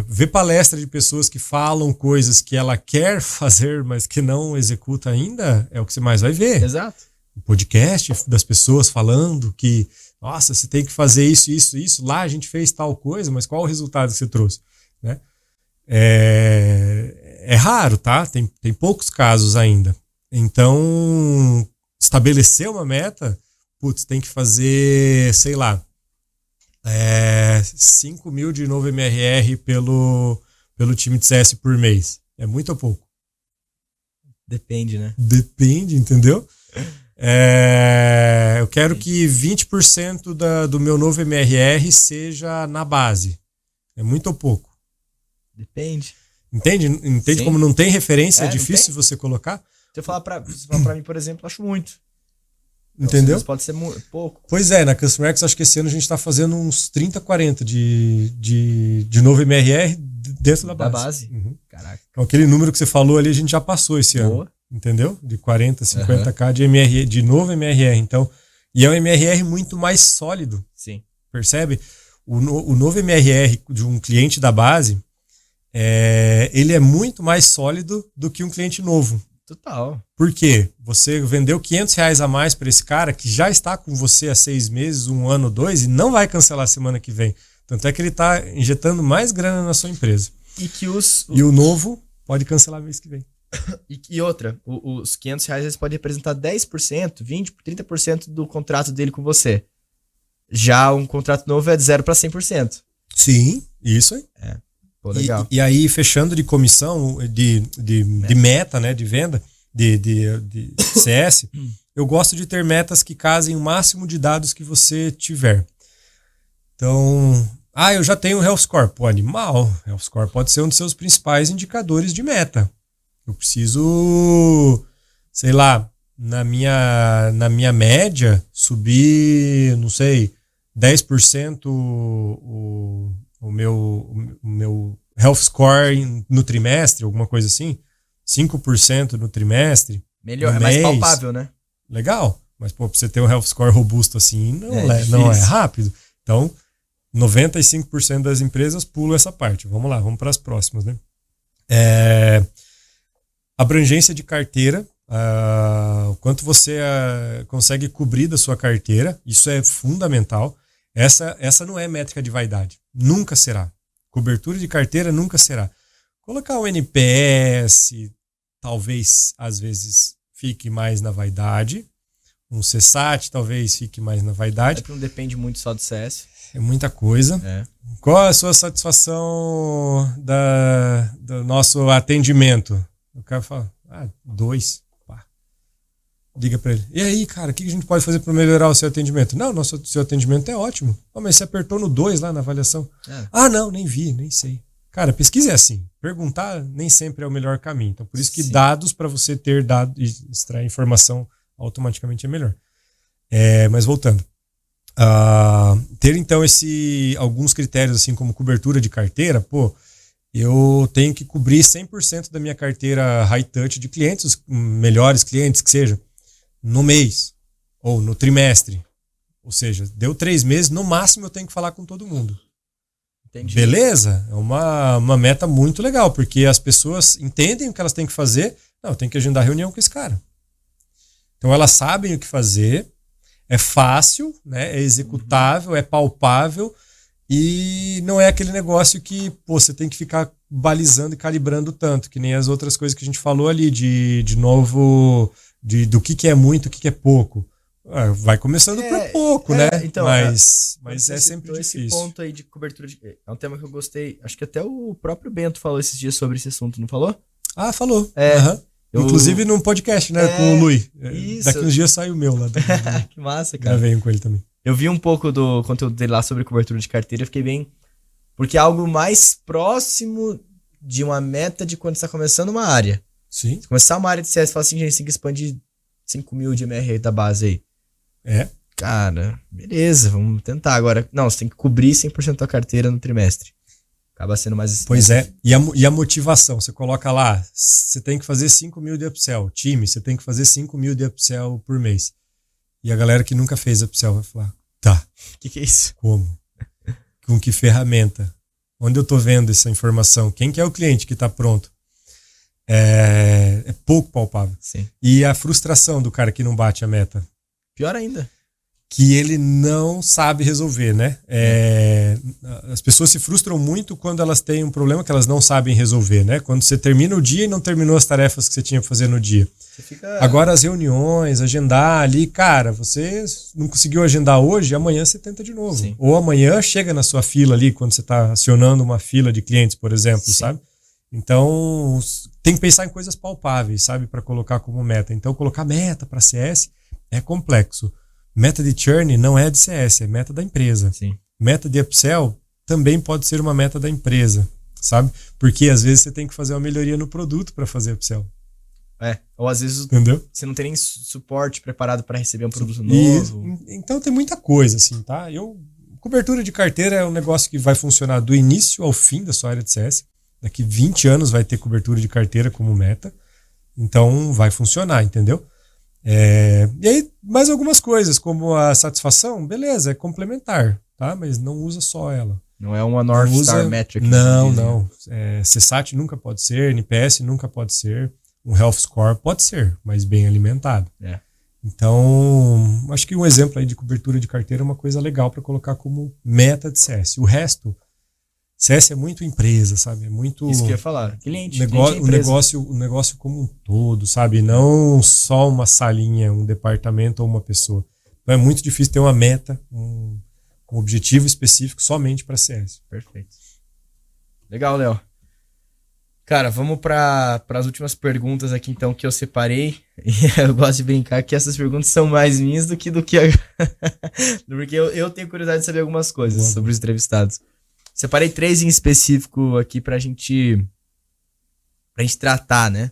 Ver palestra de pessoas que falam coisas que ela quer fazer, mas que não executa ainda, é o que você mais vai ver. Exato. O podcast das pessoas falando que, nossa, você tem que fazer isso, isso, isso. Lá a gente fez tal coisa, mas qual o resultado que você trouxe? Né? É raro, tá? Tem poucos casos ainda. Então, estabelecer uma meta, tem que fazer, sei lá, 5.000 de novo MRR pelo time de CS por mês. É muito ou pouco? Depende, né? Depende, entendeu? Eu quero que 20% do meu novo MRR seja na base. É muito ou pouco? Depende. Entende como não tem referência? É difícil você colocar? Se você falar pra mim, por exemplo, eu acho muito. Entendeu? Então, pode ser pouco. Pois na Customer X, acho que esse ano a gente está fazendo uns 30, 40 de novo MRR dentro da base. Uhum. Caraca. Então, aquele número que você falou ali, a gente já passou esse Boa. ano. Entendeu? De 40, 50k de MRR, de novo MRR. Então, e é um MRR muito mais sólido. Sim. Percebe? O novo MRR de um cliente da base, ele é muito mais sólido do que um cliente novo. Total. Por quê? Você vendeu R$500 a mais para esse cara que já está com você há 6 meses, 1 ano, 2 e não vai cancelar semana que vem. Tanto é que ele está injetando mais grana na sua empresa. E o novo pode cancelar mês que vem. E outra, os R$500 eles podem representar 10%, 20%, 30% do contrato dele com você. Já um contrato novo é de 0 para 100%. Sim, isso aí. Pô, legal. E aí, fechando de comissão, de meta, né, de venda, de CS, eu gosto de ter metas que casem o máximo de dados que você tiver. Então, eu já tenho o Health Score. Pô, animal. Health Score pode ser um dos seus principais indicadores de meta. Eu preciso, sei lá, na minha média, subir, não sei, 10% o meu Health Score no trimestre, alguma coisa assim, 5% no trimestre. Melhor, no é mais mês. palpável, né? Legal, mas pra você ter um Health Score robusto assim, não é rápido. Então, 95% das empresas pulam essa parte. Vamos lá, vamos para as próximas, né? Abrangência de carteira, o quanto você consegue cobrir da sua carteira, isso é fundamental. Essa não é métrica de vaidade, nunca será. Cobertura de carteira nunca será. Colocar o NPS, talvez, às vezes, fique mais na vaidade. Um CSAT talvez fique mais na vaidade. Não depende muito só do CS. É muita coisa. Qual a sua satisfação do nosso atendimento? O cara fala, 2. Pá. Liga pra ele. E aí, cara, o que a gente pode fazer para melhorar o seu atendimento? Não, seu atendimento é ótimo. Mas você apertou no 2 lá na avaliação. Não, nem vi, nem sei. Cara, pesquisa é assim. Perguntar nem sempre é o melhor caminho. Então, por isso que dados, para você ter dados e extrair informação automaticamente é melhor. Mas voltando. Ter então alguns critérios assim como cobertura de carteira, eu tenho que cobrir 100% da minha carteira high touch de clientes, os melhores clientes que seja, no mês ou no trimestre. Ou seja, deu 3 meses, no máximo eu tenho que falar com todo mundo. Entendi. Beleza? É uma meta muito legal, porque as pessoas entendem o que elas têm que fazer. Não, eu tenho que agendar reunião com esse cara. Então elas sabem o que fazer, é fácil, né? É executável, é palpável e não é aquele negócio que você tem que ficar balizando e calibrando tanto, que nem as outras coisas que a gente falou ali, de novo, do que é muito, o que é pouco. Vai começando por pouco, né? Então, mas é sempre difícil. Esse ponto aí de cobertura é um tema que eu gostei. Acho que até o próprio Bento falou esses dias sobre esse assunto, não falou? Falou. Inclusive num podcast, né? Com o Lui. Daqui uns dias sai o meu lá. Que massa, cara. Já venho com ele também. Eu vi um pouco do conteúdo dele lá sobre cobertura de carteira, fiquei bem... Porque é algo mais próximo de uma meta de quando você está começando uma área. Sim. Se começar uma área de CS, você fala assim, gente, tem que expandir 5 mil de MR da base aí. Cara, beleza, vamos tentar agora. Não, você tem que cobrir 100% da carteira no trimestre. Acaba sendo mais... Pois é, e a motivação, você coloca lá, você tem que fazer 5 mil de upsell. Time, você tem que fazer 5 mil de upsell por mês. E a galera que nunca fez upsell vai falar, tá. O que é isso? Como? Com que ferramenta? Onde eu tô vendo essa informação? Quem que é o cliente que tá pronto? É pouco palpável. Sim. E a frustração do cara que não bate a meta? Pior ainda. Que ele não sabe resolver, né? As pessoas se frustram muito quando elas têm um problema que elas não sabem resolver, né? Quando você termina o dia e não terminou as tarefas que você tinha que fazer no dia. Agora as reuniões, agendar ali, cara, você não conseguiu agendar hoje, amanhã você tenta de novo. Sim. Ou amanhã chega na sua fila ali, quando você está acionando uma fila de clientes, por exemplo, Sim. sabe? Então, tem que pensar em coisas palpáveis, sabe? Para colocar como meta. Então, colocar meta para CS é complexo. Meta de churn não é de CS, é meta da empresa. Sim. Meta de upsell também pode ser uma meta da empresa, sabe? Porque às vezes você tem que fazer uma melhoria no produto para fazer upsell. Ou às vezes Entendeu? Você não tem nem suporte preparado para receber um produto novo. Então tem muita coisa, assim, tá? Cobertura de carteira é um negócio que vai funcionar do início ao fim da sua área de CS. Daqui 20 anos vai ter cobertura de carteira como meta. Então vai funcionar, entendeu? E aí, mais algumas coisas, como a satisfação, beleza, é complementar, tá? Mas não usa só ela. Não é uma North Star Metric. Não. CSAT nunca pode ser, NPS nunca pode ser. Um Health Score pode ser, mas bem alimentado. Então, acho que um exemplo aí de cobertura de carteira é uma coisa legal para colocar como meta de CS. O resto, CS é muito empresa, sabe? É muito... Isso que eu ia falar. Cliente, o negócio como um todo, sabe? Não só uma salinha, um departamento ou uma pessoa. Então é muito difícil ter uma meta, um objetivo específico somente para CS. Perfeito. Legal, Léo. Cara, vamos para as últimas perguntas aqui, então, que eu separei. E eu gosto de brincar que essas perguntas são mais minhas do que porque eu tenho curiosidade de saber algumas coisas sobre os entrevistados. Separei 3 em específico aqui pra gente tratar, né?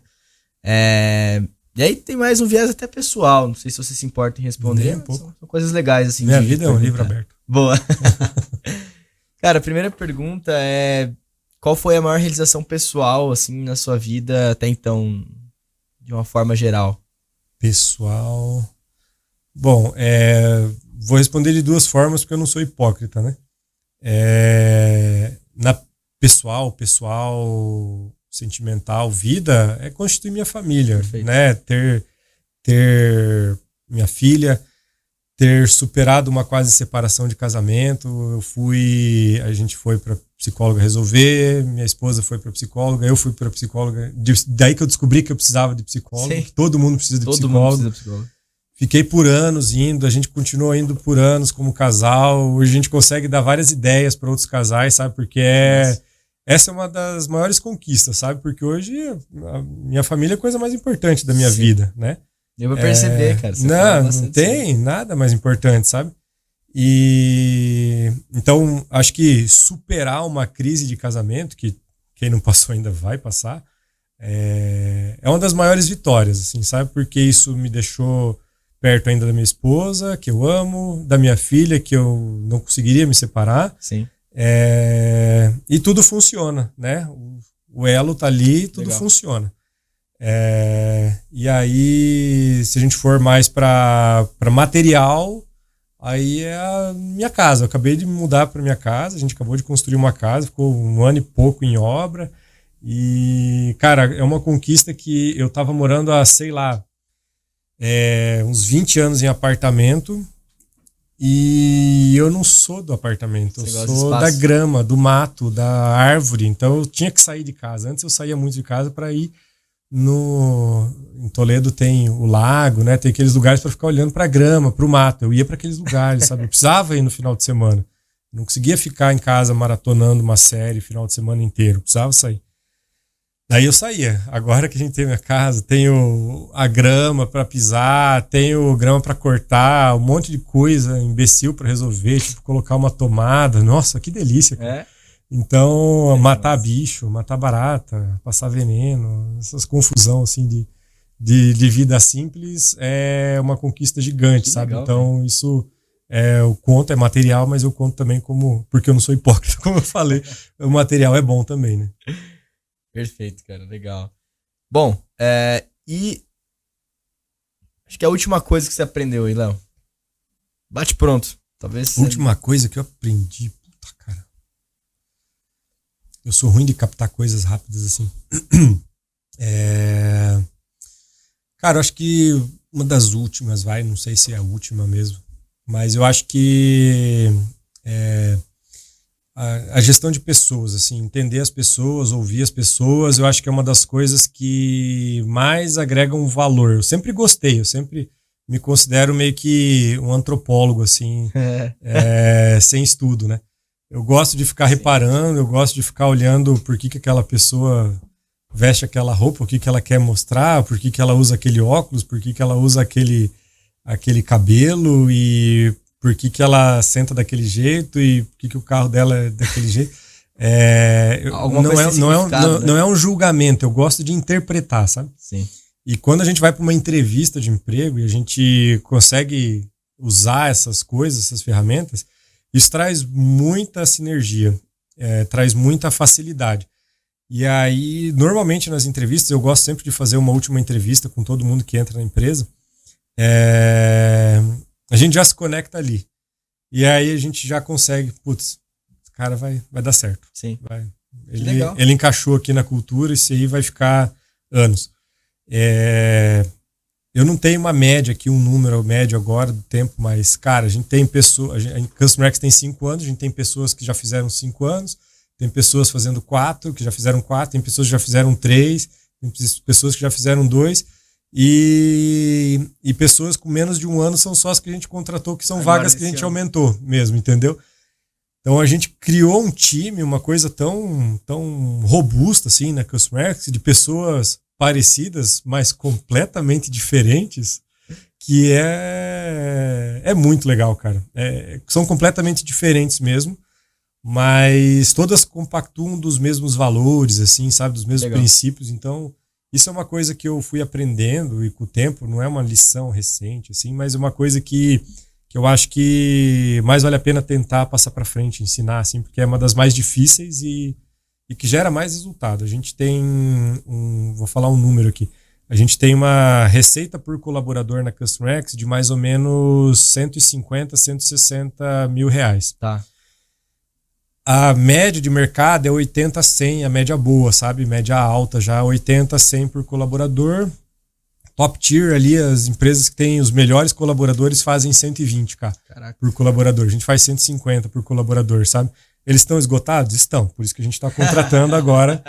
E aí tem mais um viés até pessoal. Não sei se você se importa em responder. São coisas legais, assim. Minha vida é um livro aberto. Boa. Cara, a primeira pergunta é... Qual foi a maior realização pessoal, assim, na sua vida até então, de uma forma geral? Pessoal... Bom, vou responder de 2 formas, porque eu não sou hipócrita, né? Na pessoal, sentimental, vida, constituir minha família. Perfeito. Né? Ter minha filha, ter superado uma quase separação de casamento. A gente foi para psicóloga resolver, minha esposa foi para psicóloga, eu fui para psicóloga. Daí que eu descobri que eu precisava de psicólogo. Sim. Todo mundo precisa de psicólogo. Fiquei por anos indo, a gente continuou indo por anos como casal. Hoje a gente consegue dar várias ideias para outros casais, sabe? Porque essa é uma das maiores conquistas, sabe? Porque hoje a minha família é a coisa mais importante da minha vida, né? Deu pra perceber, cara. Não tem nada mais importante, sabe? E então, acho que superar uma crise de casamento, que quem não passou ainda vai passar, é uma das maiores vitórias, assim, sabe? Porque isso me deixou perto ainda da minha esposa, que eu amo, da minha filha, que eu não conseguiria me separar. Sim. E tudo funciona, né? O elo tá ali, tudo funciona. E aí, se a gente for mais para material, aí é a minha casa. Eu acabei de mudar para minha casa, a gente acabou de construir uma casa, ficou 1 ano e pouco em obra. E, cara, é uma conquista que eu tava morando há, sei lá, uns 20 anos em apartamento. E eu não sou do apartamento, eu sou da grama, do mato, da árvore. Então eu tinha que sair de casa. Antes eu saía muito de casa para ir em Toledo tem o lago, né? Tem aqueles lugares para ficar olhando para a grama, para o mato. Eu ia para aqueles lugares, sabe? Eu precisava ir no final de semana. Eu não conseguia ficar em casa maratonando uma série final de semana inteiro. Eu precisava sair. Daí eu saía. Agora que a gente tem minha casa, tenho a grama para pisar, tenho grama para cortar, um monte de coisa imbecil para resolver, tipo colocar uma tomada. Nossa, que delícia, cara. Então, matar bicho, matar barata, passar veneno, essas confusão assim de vida simples é uma conquista gigante, que sabe? Legal, então, isso eu conto, é material, mas eu conto também porque eu não sou hipócrita, como eu falei, o material é bom também, né? Perfeito, cara, legal. Bom, e acho que a última coisa que você aprendeu aí, Léo. Bate pronto. Talvez. Última coisa que eu aprendi, puta, cara. Eu sou ruim de captar coisas rápidas assim. Cara, eu acho que uma das últimas, não sei se é a última mesmo, mas eu acho que a gestão de pessoas, assim, entender as pessoas, ouvir as pessoas, eu acho que é uma das coisas que mais agregam valor. Eu sempre gostei, eu sempre me considero meio que um antropólogo, assim, sem estudo, né? Eu gosto de ficar reparando, eu gosto de ficar olhando por que aquela pessoa veste aquela roupa, o que ela quer mostrar, por que ela usa aquele óculos, por que ela usa aquele cabelo e por que ela senta daquele jeito e por que o carro dela é daquele jeito. Não é um julgamento, eu gosto de interpretar, sabe? Sim. E quando a gente vai para uma entrevista de emprego e a gente consegue usar essas coisas, essas ferramentas, isso traz muita sinergia, traz muita facilidade. E aí, normalmente nas entrevistas, eu gosto sempre de fazer uma última entrevista com todo mundo que entra na empresa. A gente já se conecta ali. E aí a gente já consegue, putz, esse cara vai dar certo. Sim. Ele encaixou aqui na cultura, isso aí vai ficar anos. Eu não tenho uma média aqui, um número médio agora do tempo, mas, cara, a gente tem pessoas. A Customer X tem 5 anos, a gente tem pessoas que já fizeram 5 anos, tem pessoas fazendo 4, que já fizeram 4, tem pessoas que já fizeram 3, tem pessoas que já fizeram 2, e pessoas com menos de 1 ano são só as que a gente contratou, que são vagas que a gente aumentou mesmo, entendeu? Então a gente criou um time, uma coisa tão robusta assim na Customer X, de pessoas parecidas, mas completamente diferentes, que é muito legal, cara. São completamente diferentes mesmo, mas todas compactuam dos mesmos valores, assim, sabe, dos mesmos princípios. Então, isso é uma coisa que eu fui aprendendo e com o tempo, não é uma lição recente, assim, mas é uma coisa que eu acho que mais vale a pena tentar passar para frente, ensinar, assim, porque é uma das mais difíceis e que gera mais resultado. A gente tem vou falar um número aqui. A gente tem uma receita por colaborador na Customer X de mais ou menos 150, 160 mil reais. Tá. A média de mercado é 80 a 100, a média boa, sabe? Média alta já, 80 a 100 por colaborador. Top tier ali, as empresas que têm os melhores colaboradores fazem 120k por colaborador. A gente faz 150 por colaborador, sabe? Eles estão esgotados? Estão. Por isso que a gente está contratando agora.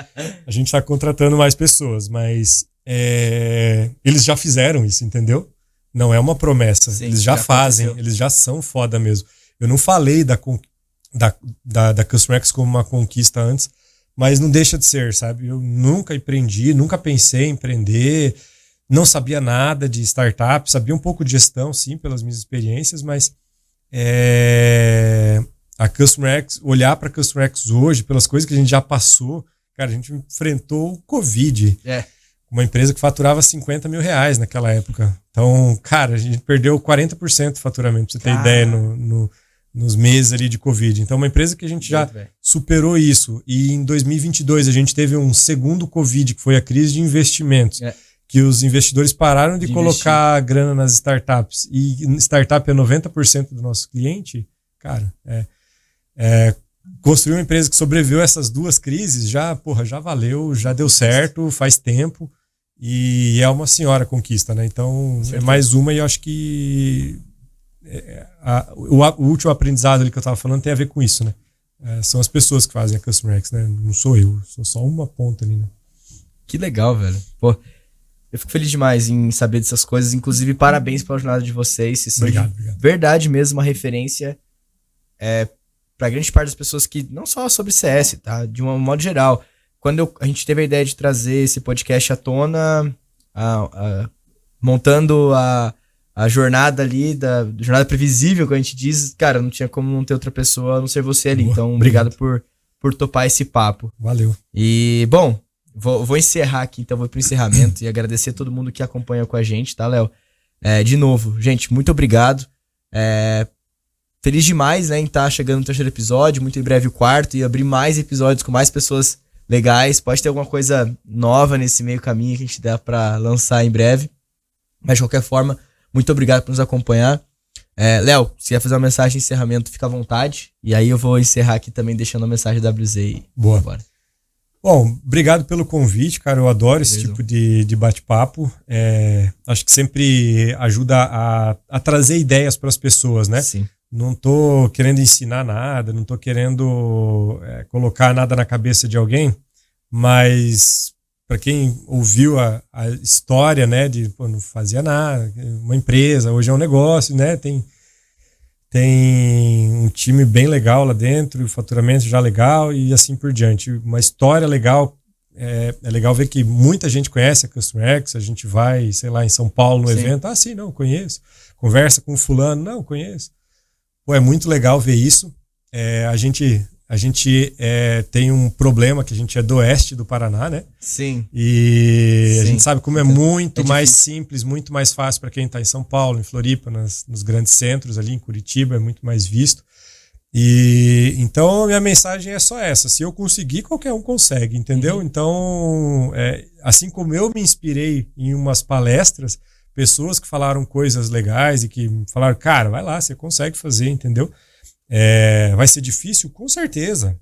A gente está contratando mais pessoas. Mas eles já fizeram isso, entendeu? Não é uma promessa. Sim, eles já fazem. Aconteceu. Eles já são foda mesmo. Eu não falei da Custom X como uma conquista antes, mas não deixa de ser, sabe? Eu nunca empreendi, nunca pensei em empreender. Não sabia nada de startup. Sabia um pouco de gestão, sim, pelas minhas experiências, mas... A Custom X, olhar para a Custom X hoje, pelas coisas que a gente já passou, cara, a gente enfrentou o Covid. Uma empresa que faturava 50 mil reais naquela época. Então, cara, a gente perdeu 40% do faturamento, pra você ter ideia, nos meses ali de Covid. Então, uma empresa que a gente já superou isso. E em 2022 a gente teve um segundo Covid, que foi a crise de investimentos. Que os investidores pararam de colocar grana nas startups. E startup é 90% do nosso cliente, cara, construir uma empresa que sobreviveu a essas duas crises já valeu, já deu certo, faz tempo e é uma senhora conquista, né? Então é mais uma, e eu acho que o último aprendizado ali que eu tava falando tem a ver com isso, né? São as pessoas que fazem a Custom X, né? Não sou eu, sou só uma ponta ali, né? Que legal, velho. Pô, eu fico feliz demais em saber dessas coisas, inclusive parabéns pela jornada de vocês. Vocês são obrigado. Verdade mesmo, uma referência para grande parte das pessoas que, não só sobre CS, tá? De um modo geral. Quando a gente teve a ideia de trazer esse podcast à tona, montando a jornada ali, da jornada previsível que a gente diz, cara, não tinha como não ter outra pessoa a não ser você ali. Então, obrigado por topar esse papo. Valeu. E, bom, vou encerrar aqui, então vou pro encerramento e agradecer a todo mundo que acompanha com a gente, tá, Léo? De novo, gente, muito obrigado. Feliz demais, né, em estar chegando no terceiro episódio, muito em breve o quarto, e abrir mais episódios com mais pessoas legais. Pode ter alguma coisa nova nesse meio caminho que a gente dá pra lançar em breve. Mas de qualquer forma, muito obrigado por nos acompanhar. Léo, se quer fazer uma mensagem de encerramento, fica à vontade. E aí eu vou encerrar aqui também deixando a mensagem da WZ aí. Boa. Agora. Bom, obrigado pelo convite, cara. Eu adoro esse tipo de bate-papo. Acho que sempre ajuda a trazer ideias para as pessoas, né? Sim. Não tô querendo ensinar nada, não tô querendo colocar nada na cabeça de alguém, mas para quem ouviu a história, né, de não fazia nada, uma empresa, hoje é um negócio, né, tem um time bem legal lá dentro, o faturamento já legal e assim por diante. Uma história legal, é legal ver que muita gente conhece a Custom X, a gente vai, sei lá, em São Paulo no evento, sim, não, conheço. Conversa com fulano, não, conheço. Pô, é muito legal ver isso. A gente tem um problema que a gente é do oeste do Paraná, né? Sim. E a gente sabe como é muito mais simples, muito mais fácil para quem está em São Paulo, em Floripa, nos grandes centros ali, em Curitiba, é muito mais visto. E então a minha mensagem é só essa: se eu conseguir, qualquer um consegue, entendeu? Então, assim como eu me inspirei em umas palestras, pessoas que falaram coisas legais e que falaram, cara, vai lá, você consegue fazer, entendeu? Vai ser difícil? Com certeza.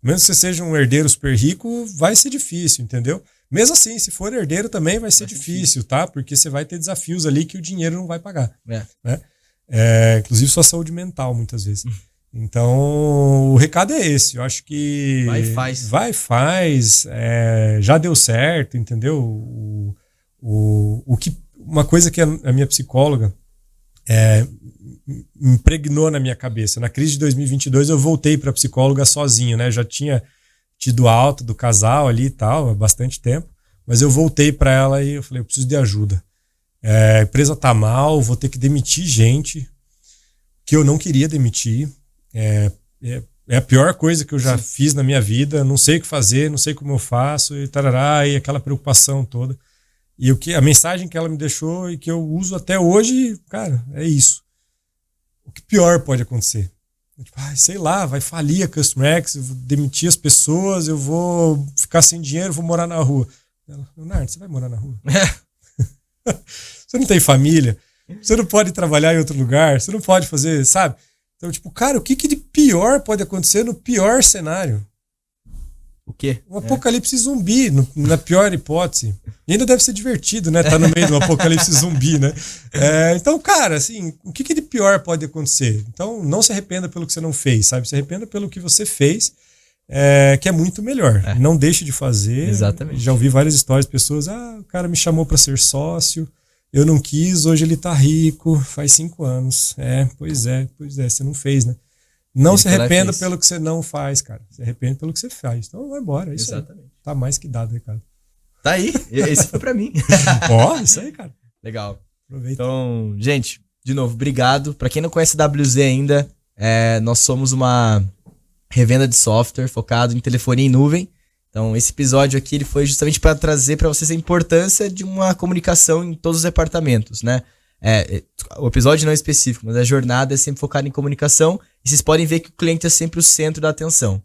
Mesmo que você seja um herdeiro super rico, vai ser difícil, entendeu? Mesmo assim, se for herdeiro também vai ser difícil, tá? Porque você vai ter desafios ali que o dinheiro não vai pagar. Né? Inclusive sua saúde mental, muitas vezes. Então, o recado é esse. Eu acho que... Vai, faz. Já deu certo, entendeu? Uma coisa que a minha psicóloga impregnou na minha cabeça. Na crise de 2022 eu voltei para psicóloga sozinho, né? Já tinha tido alta do casal ali e tal, há bastante tempo, mas eu voltei para ela e eu falei, eu preciso de ajuda. A empresa tá mal, vou ter que demitir gente que eu não queria demitir. É a pior coisa que eu já fiz na minha vida, não sei o que fazer, não sei como eu faço, e tarará, e aquela preocupação toda. E a mensagem que ela me deixou e que eu uso até hoje, cara, é isso. O que pior pode acontecer? Tipo, sei lá, vai falir a Custom X, eu vou demitir as pessoas, eu vou ficar sem dinheiro, vou morar na rua. Ela, Leonardo, você vai morar na rua? Você não tem família? Você não pode trabalhar em outro lugar? Você não pode fazer, sabe? Então, tipo, cara, o que de pior pode acontecer no pior cenário? O quê? Um apocalipse zumbi, na pior hipótese. E ainda deve ser divertido, né? Tá no meio do apocalipse zumbi, né? Então, cara, assim, o que de pior pode acontecer? Então, não se arrependa pelo que você não fez, sabe? Se arrependa pelo que você fez, que é muito melhor. Não deixe de fazer. Exatamente. Já ouvi várias histórias de pessoas, o cara me chamou para ser sócio, eu não quis, hoje ele tá rico, faz 5 anos. Pois é, você não fez, né? Não se arrependa pelo que você não faz, cara. Se arrepende pelo que você faz. Então vai embora. Isso exatamente. Aí. Tá mais que dado, Ricardo. Tá aí. Esse foi pra mim. Isso aí, cara. Legal. Aproveita. Então, gente, de novo, obrigado. Pra quem não conhece a WZ ainda, nós somos uma revenda de software focado em telefonia em nuvem. Então, esse episódio aqui ele foi justamente para trazer para vocês a importância de uma comunicação em todos os departamentos, né? O episódio não é específico, mas a jornada é sempre focada em comunicação e vocês podem ver que o cliente é sempre o centro da atenção.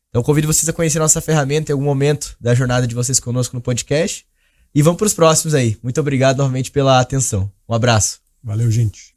Então convido vocês a conhecer nossa ferramenta em algum momento da jornada de vocês conosco no podcast e vamos para os próximos aí. Muito obrigado novamente pela atenção. Um abraço. Valeu, gente.